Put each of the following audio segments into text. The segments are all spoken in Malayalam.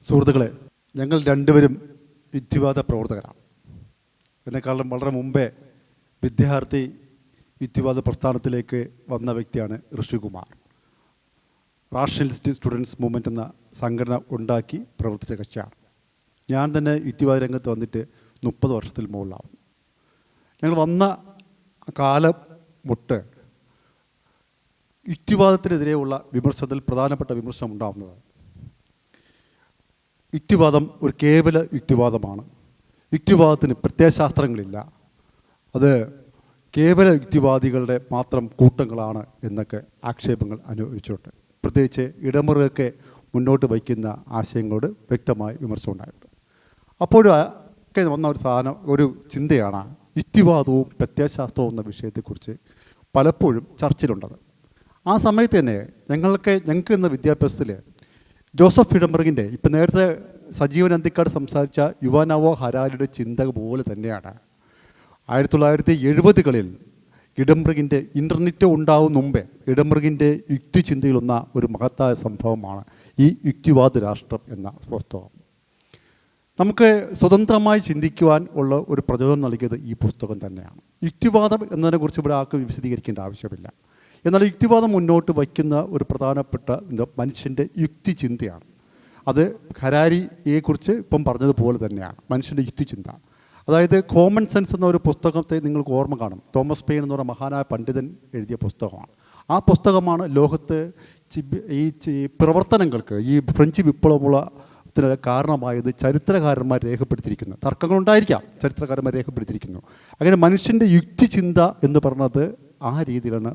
സുഹൃത്തുക്കളെ, ഞങ്ങൾ രണ്ടുപേരും യുക്തിവാദ പ്രവർത്തകരാണ്. എന്നെക്കാളും വളരെ മുമ്പേ വിദ്യാർത്ഥി യുക്തിവാദ പ്രസ്ഥാനത്തിലേക്ക് വന്ന വ്യക്തിയാണ് ഋഷികുമാർ. റാഷണലിസ്റ്റ് സ്റ്റുഡൻസ് മൂവ്മെൻ്റ് എന്ന സംഘടന ഉണ്ടാക്കി പ്രവർത്തിച്ച കക്ഷിയാണ്. ഞാൻ തന്നെ യുക്തിവാദ രംഗത്ത് വന്നിട്ട് 30 വർഷത്തിൽ മുകളിലാവും. ഞങ്ങൾ വന്ന കാലം മുട്ട് യുക്തിവാദത്തിനെതിരെയുള്ള വിമർശനത്തിൽ പ്രധാനപ്പെട്ട വിമർശനം ഉണ്ടാകുന്നത്, യുക്തിവാദം ഒരു കേവല യുക്തിവാദമാണ്, യുക്തിവാദത്തിന് പ്രത്യയശാസ്ത്രങ്ങളില്ല, അത് കേവല യുക്തിവാദികളുടെ മാത്രം കൂട്ടങ്ങളാണ് എന്നൊക്കെ ആക്ഷേപങ്ങൾ അനുഭവിച്ചിട്ടുണ്ട്. പ്രത്യേകിച്ച് ഇടമുറയൊക്കെ മുന്നോട്ട് വയ്ക്കുന്ന ആശയങ്ങളോട് വ്യക്തമായ വിമർശനം ഉണ്ടായിട്ടുണ്ട്. അപ്പോഴൊക്കെ വന്ന ഒരു ചിന്തയാണ് യുക്തിവാദവും പ്രത്യയശാസ്ത്രവും എന്ന വിഷയത്തെക്കുറിച്ച് പലപ്പോഴും ചർച്ചയിലുണ്ടത്. ആ സമയത്ത് തന്നെ ഞങ്ങൾക്ക് എന്ന വിദ്യാഭ്യാസത്തിൽ ജോസഫ് ഇടംബർഗിൻ്റെ ഇപ്പം നേരത്തെ സജീവൻ അന്തിക്കാട് സംസാരിച്ച യുവാനവോ ഹരാരിയുടെ ചിന്ത പോലെ തന്നെയാണ് 1970കളിൽ ഇടംബർഗിൻ്റെ ഇൻ്റർനെറ്റ് ഉണ്ടാവും മുമ്പേ ഇടംബർഗിൻ്റെ യുക്തി ചിന്തയിലൊന്ന ഒരു മഹത്തായ സംഭവമാണ് ഈ യുക്തിവാദ രാഷ്ട്രം എന്ന പുസ്തകം. നമുക്ക് സ്വതന്ത്രമായി ചിന്തിക്കുവാൻ ഉള്ള ഒരു പ്രചോദനം നൽകിയത് ഈ പുസ്തകം തന്നെയാണ്. യുക്തിവാദം എന്നതിനെക്കുറിച്ച് ഇവിടെ ആർക്കും വിശദീകരിക്കേണ്ട ആവശ്യമില്ല. എന്നാൽ യുക്തിവാദം മുന്നോട്ട് വയ്ക്കുന്ന ഒരു പ്രധാനപ്പെട്ട മനുഷ്യൻ്റെ യുക്തി ചിന്തയാണ്. അത് ഹരാരിയെക്കുറിച്ച് ഇപ്പം പറഞ്ഞതുപോലെ തന്നെയാണ് മനുഷ്യൻ്റെ യുക്തി ചിന്ത. അതായത് കോമൺ സെൻസ് എന്ന ഒരു പുസ്തകത്തെ നിങ്ങൾക്ക് ഓർമ്മ കാണും. തോമസ് പെയിൻ എന്ന് പറഞ്ഞ മഹാനായ പണ്ഡിതൻ എഴുതിയ പുസ്തകമാണ്. ആ പുസ്തകമാണ് ലോകത്ത് ഈ പ്രവർത്തനങ്ങൾക്ക്, ഈ ഫ്രഞ്ച് വിപ്ലവമുള്ള കാരണമായത് ചരിത്രകാരന്മാർ രേഖപ്പെടുത്തിയിരിക്കുന്നു. തർക്കങ്ങളുണ്ടായിരിക്കാം, ചരിത്രകാരന്മാർ രേഖപ്പെടുത്തിയിരിക്കുന്നു. അങ്ങനെ മനുഷ്യൻ്റെ യുക്തി ചിന്ത എന്ന് പറഞ്ഞത് ആ രീതിയിലാണ്.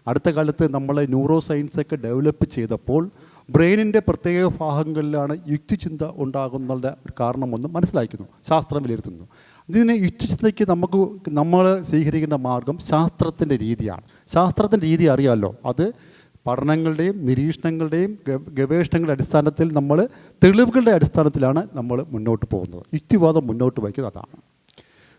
അടുത്ത കാലത്ത് നമ്മളെ ന്യൂറോ സയൻസൊക്കെ ഡെവലപ്പ് ചെയ്തപ്പോൾ ബ്രെയിനിൻ്റെ പ്രത്യേക ഭാഗങ്ങളിലാണ് യുക്തിചിന്ത ഉണ്ടാകുന്നതിൻ്റെ ഒരു കാരണമെന്ന് മനസ്സിലാക്കുന്നു, ശാസ്ത്രം വിലയിരുത്തുന്നു. ഇതിനെ യുക്തിചിന്തയ്ക്ക് നമ്മൾ സ്വീകരിക്കേണ്ട മാർഗം ശാസ്ത്രത്തിൻ്റെ രീതിയാണ്. ശാസ്ത്രത്തിൻ്റെ രീതി അറിയാമല്ലോ, അത് പഠനങ്ങളുടെയും നിരീക്ഷണങ്ങളുടെയും ഗവേഷണങ്ങളുടെ അടിസ്ഥാനത്തിൽ നമ്മൾ തെളിവുകളുടെ അടിസ്ഥാനത്തിലാണ് നമ്മൾ മുന്നോട്ട് പോകുന്നത്. യുക്തിവാദം മുന്നോട്ട് വയ്ക്കുന്നത് അതാണ്.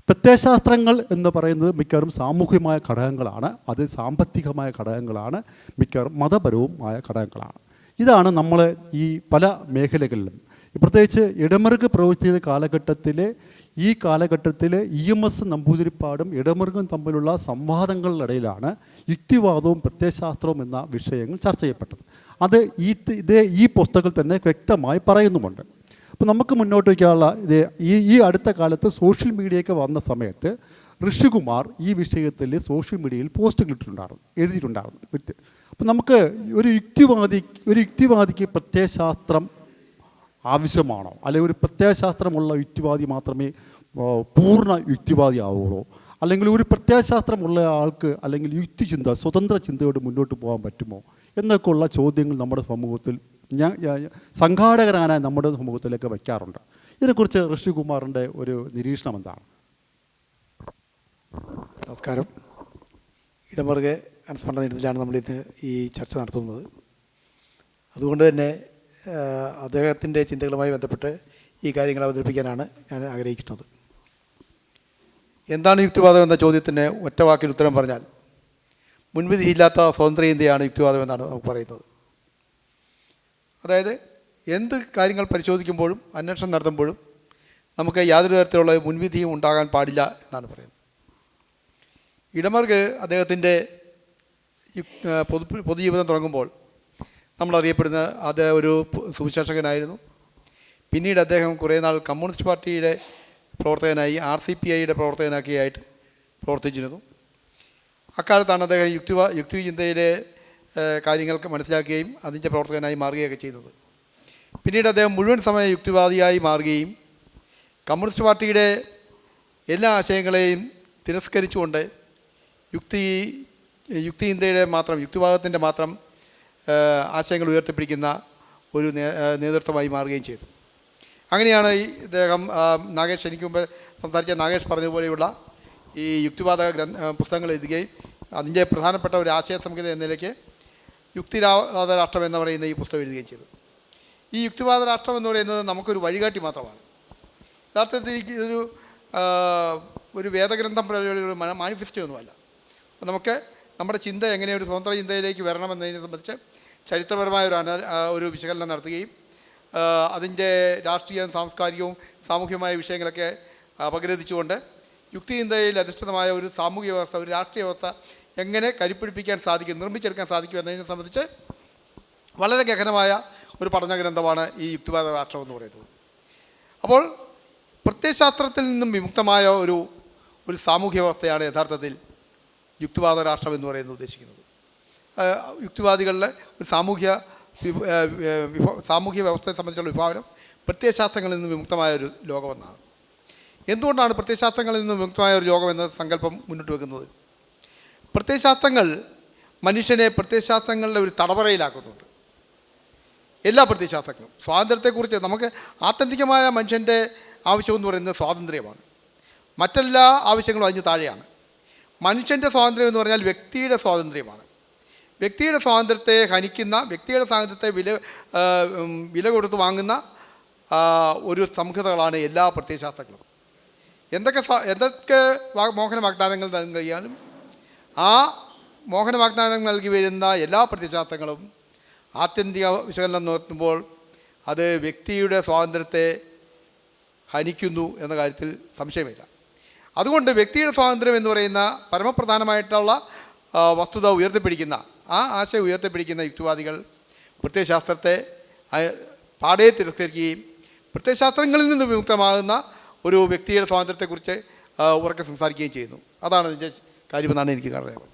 പ്രത്യയശാസ്ത്രങ്ങൾ എന്ന് പറയുന്നത് മിക്കവാറും സാമൂഹികമായ ഘടകങ്ങളാണ്, അത് സാമ്പത്തികമായ ഘടകങ്ങളാണ്, മിക്കവാറും മതപരവുമായ ഘടകങ്ങളാണ്. ഇതാണ് നമ്മൾ ഈ പല മേഖലകളിലും, പ്രത്യേകിച്ച് ഇടമറുക് പ്രവർത്തിച്ച കാലഘട്ടത്തിൽ EMS നമ്പൂതിരിപ്പാടും ഇടമറുകും തമ്മിലുള്ള സംവാദങ്ങളിലിടയിലാണ് യുക്തിവാദവും പ്രത്യയശാസ്ത്രവും എന്ന വിഷയങ്ങൾ ചർച്ച ചെയ്യപ്പെട്ടത്. അത് ഈ പുസ്തകത്തിൽ തന്നെ വ്യക്തമായി പറയുന്നുമുണ്ട്. അപ്പോൾ നമുക്ക് മുന്നോട്ട് വയ്ക്കാനുള്ള ഈ അടുത്ത കാലത്ത് സോഷ്യൽ മീഡിയയൊക്കെ വന്ന സമയത്ത് ഋഷികുമാർ ഈ വിഷയത്തിൽ സോഷ്യൽ മീഡിയയിൽ പോസ്റ്റുകൾ എഴുതിയിട്ടുണ്ടായിരുന്നു. അപ്പോൾ നമുക്ക് ഒരു യുക്തിവാദിക്ക് പ്രത്യയശാസ്ത്രം ആവശ്യമാണോ, അല്ലെങ്കിൽ ഒരു പ്രത്യയശാസ്ത്രമുള്ള യുക്തിവാദി മാത്രമേ പൂർണ്ണ യുക്തിവാദി ആവുകയുള്ളൂ, അല്ലെങ്കിൽ ഒരു പ്രത്യയശാസ്ത്രമുള്ള ആൾക്ക് അല്ലെങ്കിൽ യുക്തിചിന്ത, സ്വതന്ത്ര ചിന്തയോട് മുന്നോട്ട് പോകാൻ പറ്റുമോ എന്നൊക്കെയുള്ള ചോദ്യങ്ങൾ നമ്മുടെ സമൂഹത്തിൽ സംഘാടകരായ നമ്മുടെ സമൂഹത്തിലേക്ക് വയ്ക്കാറുണ്ട്. ഇതിനെക്കുറിച്ച് ഋഷികുമാറിൻ്റെ ഒരു നിരീക്ഷണം എന്താണ്? നമസ്കാരം. ഇടമറുകെ അനുസ്മരണത്തിലാണ് നമ്മളിന്ന് ഈ ചർച്ച നടത്തുന്നത്. അതുകൊണ്ട് തന്നെ അദ്ദേഹത്തിൻ്റെ ചിന്തകളുമായി ബന്ധപ്പെട്ട് ഈ കാര്യങ്ങൾ അവതരിപ്പിക്കാനാണ് ഞാൻ ആഗ്രഹിക്കുന്നത്. എന്താണ് യുക്തിവാദം എന്ന ചോദ്യത്തിന് ഒറ്റ വാക്കിൽ ഉത്തരം പറഞ്ഞാൽ, മുൻവിധിയില്ലാത്ത സ്വതന്ത്ര ചിന്തയാണ് യുക്തിവാദം എന്നാണ് നമുക്ക് പറയുന്നത്. അതായത് എന്ത് കാര്യങ്ങൾ പരിശോധിക്കുമ്പോഴും അന്വേഷണം നടത്തുമ്പോഴും നമുക്ക് യാതൊരു തരത്തിലുള്ള മുൻവിധിയും ഉണ്ടാകാൻ പാടില്ല എന്നാണ് പറയുന്നത്. ഇടമറുക് അദ്ദേഹത്തിൻ്റെ പൊതുജീവിതം തുടങ്ങുമ്പോൾ നമ്മളറിയപ്പെടുന്ന അത് ഒരു സുവിശേഷകനായിരുന്നു. പിന്നീട് അദ്ദേഹം കുറേ നാൾ കമ്മ്യൂണിസ്റ്റ് പാർട്ടിയുടെ പ്രവർത്തകനായി, RCPIയുടെ പ്രവർത്തകനാക്കിയായിട്ട് പ്രവർത്തിച്ചിരുന്നു. അക്കാലത്താണ് അദ്ദേഹം യുക്തിചിന്തയിലെ കാര്യങ്ങൾക്ക് മനസ്സിലാക്കുകയും അതിൻ്റെ പ്രവർത്തകനായി മാറുകയൊക്കെ ചെയ്തത്. പിന്നീട് അദ്ദേഹം മുഴുവൻ സമയ യുക്തിവാദിയായി മാറുകയും കമ്മ്യൂണിസ്റ്റ് പാർട്ടിയുടെ എല്ലാ ആശയങ്ങളെയും തിരസ്കരിച്ചുകൊണ്ട് യുക്തിചിന്തയുടെ മാത്രം, യുക്തിവാദത്തിൻ്റെ മാത്രം ആശയങ്ങൾ ഉയർത്തിപ്പിടിക്കുന്ന ഒരു നേതൃത്വമായി മാറുകയും ചെയ്തു. അങ്ങനെയാണ് ഇദ്ദേഹം നാഗേഷ്, എനിക്ക് മുമ്പ് സംസാരിച്ച നാഗേഷ് പറഞ്ഞതുപോലെയുള്ള ഈ യുക്തിവാദ പുസ്തകങ്ങൾ എഴുതുകയും അതിൻ്റെ പ്രധാനപ്പെട്ട ഒരു ആശയ സംഹിത എന്ന നിലയ്ക്ക് യുക്തിവാദ രാഷ്ട്രം എന്ന് പറയുന്ന ഈ പുസ്തകം എഴുതുകയും ചെയ്തു. ഈ യുക്തിവാദ രാഷ്ട്രം എന്ന് പറയുന്നത് നമുക്കൊരു വഴികാട്ടി മാത്രമാണ്. യഥാർത്ഥത്തിൽ ഒരു വേദഗ്രന്ഥം പോലെയുള്ള മാനിഫെസ്റ്റോ ഒന്നുമല്ല. നമുക്ക് നമ്മുടെ ചിന്ത എങ്ങനെ ഒരു സ്വതന്ത്ര ചിന്തയിലേക്ക് വരണമെന്നതിനെ സംബന്ധിച്ച് ചരിത്രപരമായ ഒരു വിശകലനം നടത്തുകയും അതിൻ്റെ രാഷ്ട്രീയവും സാംസ്കാരികവും സാമൂഹികമായ വിഷയങ്ങളൊക്കെ അപഗ്രഥിച്ചുകൊണ്ട് യുക്തിചിന്തയിൽ അധിഷ്ഠിതമായ ഒരു സാമൂഹിക വ്യവസ്ഥ, ഒരു രാഷ്ട്രീയ വ്യവസ്ഥ എങ്ങനെ കരുപ്പിടിപ്പിക്കാൻ സാധിക്കും, നിർമ്മിച്ചെടുക്കാൻ സാധിക്കും എന്നതിനെ സംബന്ധിച്ച് വളരെ ഗഹനമായ ഒരു പഠനഗ്രന്ഥമാണ് ഈ യുക്തിവാദ രാഷ്ട്രം എന്ന് പറയുന്നത്. അപ്പോൾ പ്രത്യയശാസ്ത്രത്തിൽ നിന്നും വിമുക്തമായ ഒരു സാമൂഹ്യ വ്യവസ്ഥയാണ് യഥാർത്ഥത്തിൽ യുക്തിവാദ രാഷ്ട്രം എന്ന് പറയുന്നത് ഉദ്ദേശിക്കുന്നത്. യുക്തിവാദികളിലെ ഒരു സാമൂഹ്യ വ്യവസ്ഥയെ സംബന്ധിച്ചുള്ള വിഭാവനം പ്രത്യയശാസ്ത്രങ്ങളിൽ നിന്ന് വിമുക്തമായ ഒരു ലോകമെന്നാണ്. എന്തുകൊണ്ടാണ് പ്രത്യയശാസ്ത്രങ്ങളിൽ നിന്ന് വിമുക്തമായ ഒരു ലോകം എന്ന സങ്കല്പം മുന്നോട്ട് വെക്കുന്നത്? പ്രത്യയശാസ്ത്രങ്ങൾ മനുഷ്യനെ പ്രത്യയശാസ്ത്രങ്ങളുടെ ഒരു തടവറയിലാക്കുന്നുണ്ട്. എല്ലാ പ്രത്യയശാസ്ത്രങ്ങളും സ്വാതന്ത്ര്യത്തെക്കുറിച്ച് നമുക്ക് ആത്യന്തികമായ മനുഷ്യൻ്റെ ആവശ്യമെന്ന് പറയുന്നത് സ്വാതന്ത്ര്യമാണ്. മറ്റെല്ലാ ആവശ്യങ്ങളും അതിന് താഴെയാണ്. മനുഷ്യൻ്റെ സ്വാതന്ത്ര്യം എന്ന് പറഞ്ഞാൽ വ്യക്തിയുടെ സ്വാതന്ത്ര്യമാണ്. വ്യക്തിയുടെ സ്വാതന്ത്ര്യത്തെ ഹനിക്കുന്ന, വ്യക്തിയുടെ സ്വാതന്ത്ര്യത്തെ വില കൊടുത്ത് വാങ്ങുന്ന ഒരു സംഹിതകളാണ് എല്ലാ പ്രത്യയശാസ്ത്രങ്ങളും. എന്തൊക്കെ മോഹന വാഗ്ദാനങ്ങൾ നൽകിയാലും ആ മോഹന വാഗ്ദാനങ്ങൾ നൽകി വരുന്ന എല്ലാ പ്രത്യയശാസ്ത്രങ്ങളും ആത്യന്തിക വിശകലനം നടത്തുമ്പോൾ അത് വ്യക്തിയുടെ സ്വാതന്ത്ര്യത്തെ ഹനിക്കുന്നു എന്ന കാര്യത്തിൽ സംശയമില്ല. അതുകൊണ്ട് വ്യക്തിയുടെ സ്വാതന്ത്ര്യം എന്ന് പറയുന്ന പരമപ്രധാനമായിട്ടുള്ള വസ്തുത ഉയർത്തിപ്പിടിക്കുന്ന, ആ ആശയം ഉയർത്തിപ്പിടിക്കുന്ന യുക്തിവാദികൾ പ്രത്യയശാസ്ത്രത്തെ പാടെ തിരസ്കരിക്കുകയും പ്രത്യയശാസ്ത്രങ്ങളിൽ നിന്ന് വിമുക്തമാകുന്ന ഒരു വ്യക്തിയുടെ സ്വാതന്ത്ര്യത്തെക്കുറിച്ച് ഉറക്കെ സംസാരിക്കുകയും ചെയ്യുന്നു. അതാണ് ഇതിൻ്റെ കാര്യമെന്നാണ് എനിക്ക് കാണുന്നത്.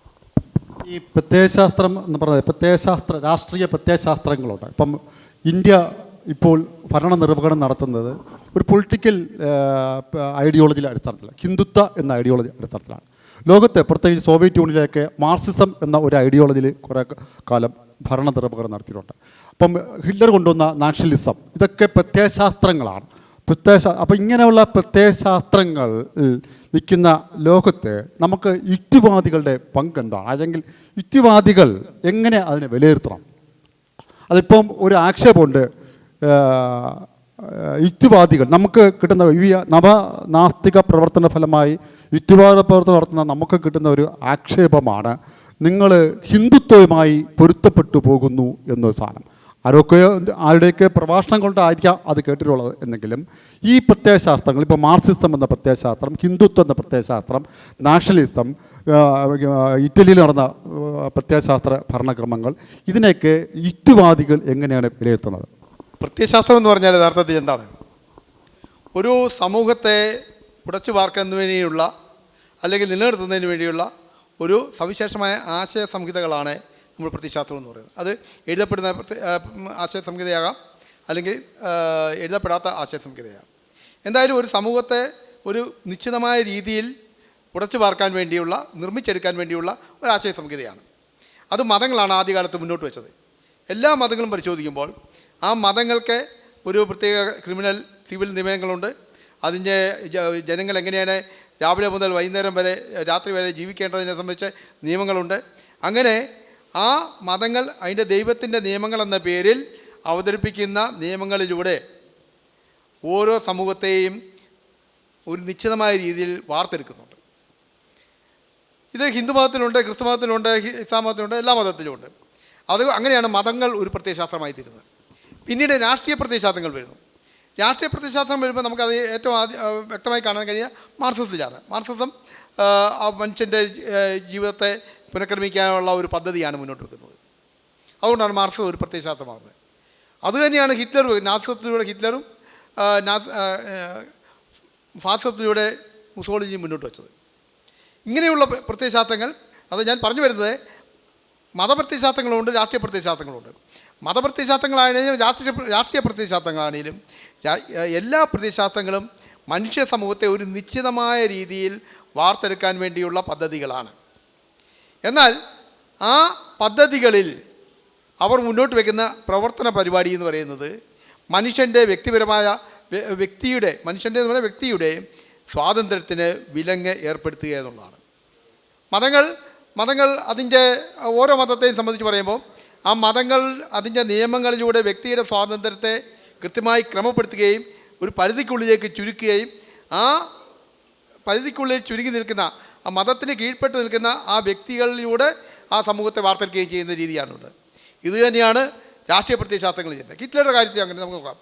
ഈ പ്രത്യയശാസ്ത്രം എന്ന് പറഞ്ഞത് രാഷ്ട്രീയ പ്രത്യയശാസ്ത്രങ്ങളുണ്ട്. ഇപ്പം ഇന്ത്യ ഇപ്പോൾ ഭരണ നിർവഹണം നടത്തുന്നത് ഒരു പൊളിറ്റിക്കൽ ഐഡിയോളജിയുടെ അടിസ്ഥാനത്തിലാണ്, ഹിന്ദുത്വ എന്ന ഐഡിയോളജി അടിസ്ഥാനത്തിലാണ്. ലോകത്തെ പ്രത്യേകിച്ച് സോവിയറ്റ് യൂണിയനിലേക്ക് മാർക്സിസം എന്ന ഒരു ഐഡിയോളജിയിൽ കുറേ കാലം ഭരണ നിർവഹണം നടത്തിയിട്ടുണ്ട്. അപ്പം ഹിറ്റ്ലർ കൊണ്ടുവന്ന നാഷണലിസം, ഇതൊക്കെ പ്രത്യയശാസ്ത്രങ്ങളാണ്. അപ്പം ഇങ്ങനെയുള്ള പ്രത്യയശാസ്ത്രങ്ങളിൽ നിൽക്കുന്ന ലോകത്ത് നമുക്ക് യുക്തിവാദികളുടെ പങ്ക് എന്താണ്, അല്ലെങ്കിൽ യുക്തിവാദികൾ എങ്ങനെ അതിനെ വിലയിരുത്തണം? അതിപ്പം ഒരു ആക്ഷേപമുണ്ട്, യുക്തിവാദികൾ നമുക്ക് കിട്ടുന്ന ഈ നവനാസ്തിക പ്രവർത്തന ഫലമായി യുക്തിവാദ പ്രവർത്തനം നടത്തുന്ന നമുക്ക് കിട്ടുന്ന ഒരു ആക്ഷേപമാണ്, നിങ്ങൾ ഹിന്ദുത്വവുമായി പൊരുത്തപ്പെട്ടു പോകുന്നു എന്നൊരു സാധനം. ആരുടെയൊക്കെ പ്രഭാഷണം കൊണ്ടായിരിക്കാം അത് കേട്ടിട്ടുള്ളത് എന്നെങ്കിലും ഈ പ്രത്യയശാസ്ത്രങ്ങൾ, ഇപ്പോൾ മാർക്സിസം എന്ന പ്രത്യയശാസ്ത്രം, ഹിന്ദുത്വം എന്ന പ്രത്യയശാസ്ത്രം, നാഷണലിസം, ഇറ്റലിയിൽ നടന്ന പ്രത്യയശാസ്ത്ര ഭരണക്രമങ്ങൾ, ഇതിനെയൊക്കെ യുക്തിവാദികൾ എങ്ങനെയാണ് വിലയിരുത്തുന്നത്? പ്രത്യയശാസ്ത്രം എന്ന് പറഞ്ഞാൽ യഥാർത്ഥത്തിൽ എന്താണ്? ഒരു സമൂഹത്തെ ഉടച്ചു വാർക്കുന്നതിന് വേണ്ടിയുള്ള അല്ലെങ്കിൽ നിലനിർത്തുന്നതിന് വേണ്ടിയുള്ള ഒരു സവിശേഷമായ ആശയ സംഹിതകളാണ് നമ്മൾ പ്രത്യയശാസ്ത്രം എന്ന് പറയുന്നത്. അത് എഴുതപ്പെടുന്ന ആശയ സംഹിതയാകാം, അല്ലെങ്കിൽ എഴുതപ്പെടാത്ത ആശയ സംഹിതയാകാം. എന്തായാലും ഒരു സമൂഹത്തെ ഒരു നിശ്ചിതമായ രീതിയിൽ ഉടച്ചു വാർക്കാൻ വേണ്ടിയുള്ള, നിർമ്മിച്ചെടുക്കാൻ വേണ്ടിയുള്ള ഒരാശയ സംഹിതയാണ്. അത് മതങ്ങളാണ് ആദ്യകാലത്ത് മുന്നോട്ട് വെച്ചത്. എല്ലാ മതങ്ങളും പരിശോധിക്കുമ്പോൾ ആ മതങ്ങൾക്ക് ഒരു പ്രത്യേക ക്രിമിനൽ സിവിൽ നിയമങ്ങളുണ്ട്. അതിൻ്റെ ജനങ്ങൾ എങ്ങനെയാണ് രാവിലെ മുതൽ വൈകുന്നേരം വരെ, രാത്രി വരെ ജീവിക്കേണ്ടതിനെ സംബന്ധിച്ച് നിയമങ്ങളുണ്ട്. അങ്ങനെ ആ മതങ്ങൾ അതിൻ്റെ ദൈവത്തിൻ്റെ നിയമങ്ങൾ എന്ന പേരിൽ അവതരിപ്പിക്കുന്ന നിയമങ്ങളിലൂടെ ഓരോ സമൂഹത്തെയും ഒരു നിശ്ചിതമായ രീതിയിൽ വാർത്തെടുക്കുന്നുണ്ട്. ഇത് ഹിന്ദു മതത്തിലുണ്ട്, ക്രിസ്തു മതത്തിലുണ്ട്, ഇസ്ലാം മതത്തിലുണ്ട്, എല്ലാ മതത്തിലുമുണ്ട്. അത് അങ്ങനെയാണ് മതങ്ങൾ ഒരു പ്രത്യയശാസ്ത്രമായി തീരുന്നത്. പിന്നീട് രാഷ്ട്രീയ പ്രത്യയശാസ്ത്രങ്ങൾ വരുന്നു. രാഷ്ട്രീയ പ്രത്യയശാസ്ത്രം വരുമ്പോൾ നമുക്കത് ഏറ്റവും വ്യക്തമായി കാണാൻ കഴിയുക മാർക്സിസത്തിലാണ്. മാർക്സിസം ആ മനുഷ്യൻ്റെ ജീവിതത്തെ പുനഃക്രമിക്കാനുള്ള ഒരു പദ്ധതിയാണ് മുന്നോട്ട് വെക്കുന്നത്. അതുകൊണ്ടാണ് മാർക്സിസം ഒരു പ്രത്യയശാസ്ത്രമാകുന്നത്. അതുതന്നെയാണ് നാസിസത്തിലൂടെ ഹിറ്റ്ലറും ഫാസിസത്തിലൂടെ മുസോളിനിയും മുന്നോട്ട് വെച്ചത്. ഇങ്ങനെയുള്ള പ്രത്യയശാസ്ത്രങ്ങൾ, അത് ഞാൻ പറഞ്ഞു വരുന്നത്, മതപ്രത്യയശാസ്ത്രങ്ങളുണ്ട്, രാഷ്ട്രീയ പ്രത്യയശാസ്ത്രങ്ങളുണ്ട്. മതപ്രത്യയശാസ്ത്രങ്ങളാണെങ്കിലും രാഷ്ട്രീയ പ്രത്യയശാസ്ത്രങ്ങളാണെങ്കിലും എല്ലാ പ്രത്യയശാസ്ത്രങ്ങളും മനുഷ്യ സമൂഹത്തെ ഒരു നിശ്ചിതമായ രീതിയിൽ വാർത്തെടുക്കാൻ വേണ്ടിയുള്ള പദ്ധതികളാണ്. എന്നാൽ ആ പദ്ധതികളിൽ അവർ മുന്നോട്ട് വയ്ക്കുന്ന പ്രവർത്തന പരിപാടി എന്ന് പറയുന്നത് മനുഷ്യൻ്റെ വ്യക്തിയുടെ സ്വാതന്ത്ര്യത്തിന് വിലങ്ങ് ഏർപ്പെടുത്തുക എന്നുള്ളതാണ്. മതങ്ങൾ അതിൻ്റെ ഓരോ മതത്തെയും സംബന്ധിച്ച് പറയുമ്പോൾ ആ മതങ്ങൾ അതിൻ്റെ നിയമങ്ങളിലൂടെ വ്യക്തിയുടെ സ്വാതന്ത്ര്യത്തെ കൃത്യമായി ക്രമപ്പെടുത്തുകയും ഒരു പരിധിക്കുള്ളിലേക്ക് ചുരുക്കുകയും ആ പരിധിക്കുള്ളിൽ ചുരുങ്ങി നിൽക്കുന്ന, ആ മതത്തിന് കീഴ്പ്പെട്ട് നിൽക്കുന്ന ആ വ്യക്തികളിലൂടെ ആ സമൂഹത്തെ വാർത്തെടുക്കുകയും ചെയ്യുന്ന രീതിയാണുള്ളത്. ഇത് തന്നെയാണ് രാഷ്ട്രീയ പ്രത്യയശാസ്ത്രങ്ങൾ ചെയ്യുന്നത്. ഹിറ്റ്ലറുടെ കാര്യത്തിൽ അങ്ങനെ നമുക്ക് നോക്കാം.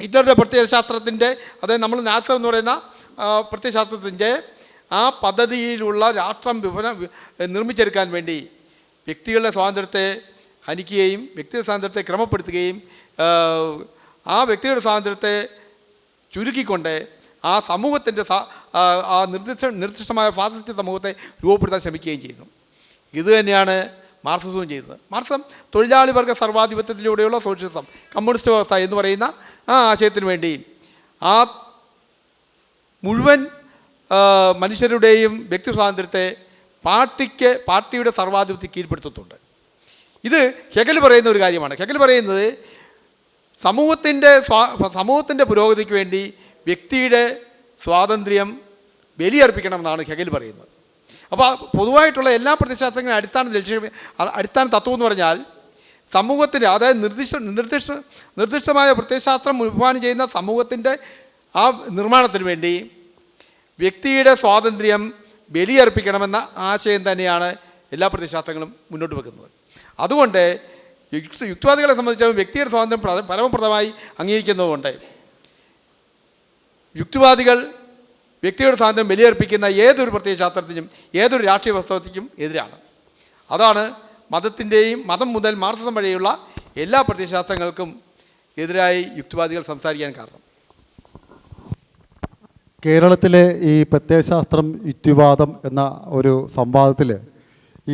ഹിറ്റ്ലറുടെ പ്രത്യയശാസ്ത്രത്തിൻ്റെ, അതായത് നമ്മൾ നാസർ എന്ന് പറയുന്ന പ്രത്യയശാസ്ത്രത്തിൻ്റെ ആ പദ്ധതിയിലുള്ള രാഷ്ട്രം നിർമ്മിച്ചെടുക്കാൻ വേണ്ടി വ്യക്തികളുടെ സ്വാതന്ത്ര്യത്തെ ഹനിക്കുകയും വ്യക്തിയുടെ സ്വാതന്ത്ര്യത്തെ ക്രമപ്പെടുത്തുകയും ആ വ്യക്തിയുടെ സ്വാതന്ത്ര്യത്തെ ചുരുക്കിക്കൊണ്ട് ആ സമൂഹത്തിൻ്റെ ആ നിർദ്ദിഷ്ടമായ ഫാസിസ്റ്റ് സമൂഹത്തെ രൂപപ്പെടുത്താൻ ശ്രമിക്കുകയും ചെയ്യുന്നു. ഇത് തന്നെയാണ് മാർക്സിസവും ചെയ്തത്. മാർക്സിസം തൊഴിലാളി വർഗ സർവാധിപത്യത്തിലൂടെയുള്ള സോഷ്യലിസം, കമ്മ്യൂണിസ്റ്റ് വ്യവസ്ഥ എന്ന് പറയുന്ന ആ ആശയത്തിന് വേണ്ടി ആ മുഴുവൻ മനുഷ്യരുടെയും വ്യക്തി സ്വാതന്ത്ര്യത്തെ പാർട്ടിയുടെ സർവാധിപത്യം കീഴ്പ്പെടുത്തുന്നുണ്ട്. ഇത് ഹെഗൽ പറയുന്ന ഒരു കാര്യമാണ്. ഹെഗൽ പറയുന്നത് സമൂഹത്തിൻ്റെ പുരോഗതിക്ക് വേണ്ടി വ്യക്തിയുടെ സ്വാതന്ത്ര്യം ബലിയർപ്പിക്കണമെന്നാണ് ഹെഗൽ പറയുന്നത്. അപ്പോൾ പൊതുവായിട്ടുള്ള എല്ലാ പ്രത്യയശാസ്ത്രങ്ങളും അടിസ്ഥാന തത്വം എന്ന് പറഞ്ഞാൽ സമൂഹത്തിൻ്റെ, അതായത് നിർദ്ദിഷ്ടമായ പ്രത്യയശാസ്ത്രം വിഭാവനം ചെയ്യുന്ന സമൂഹത്തിൻ്റെ ആ നിർമ്മാണത്തിന് വേണ്ടി വ്യക്തിയുടെ സ്വാതന്ത്ര്യം ബലിയർപ്പിക്കണമെന്ന ആശയം തന്നെയാണ് എല്ലാ പ്രത്യയശാസ്ത്രങ്ങളും മുന്നോട്ട് വെക്കുന്നത്. അതുകൊണ്ട് യുക്തിവാദികളെ സംബന്ധിച്ച് വ്യക്തിയുടെ സ്വാതന്ത്ര്യം പരമപ്രദമായി അംഗീകരിക്കുന്നതുകൊണ്ട് യുക്തിവാദികൾ വ്യക്തിയുടെ സ്വാതന്ത്ര്യം ബലിയർപ്പിക്കുന്ന ഏതൊരു പ്രത്യയശാസ്ത്രത്തിനും ഏതൊരു രാഷ്ട്രീയ വ്യവസ്ഥയ്ക്കും എതിരാണ്. അതാണ് മതം മുതൽ മാർക്സിസം വഴിയുള്ള എല്ലാ പ്രത്യയശാസ്ത്രങ്ങൾക്കും എതിരായി യുക്തിവാദികൾ സംസാരിക്കാൻ കാരണം. കേരളത്തിലെ ഈ പ്രത്യയശാസ്ത്രം യുക്തിവാദം എന്ന ഒരു സംവാദത്തിൽ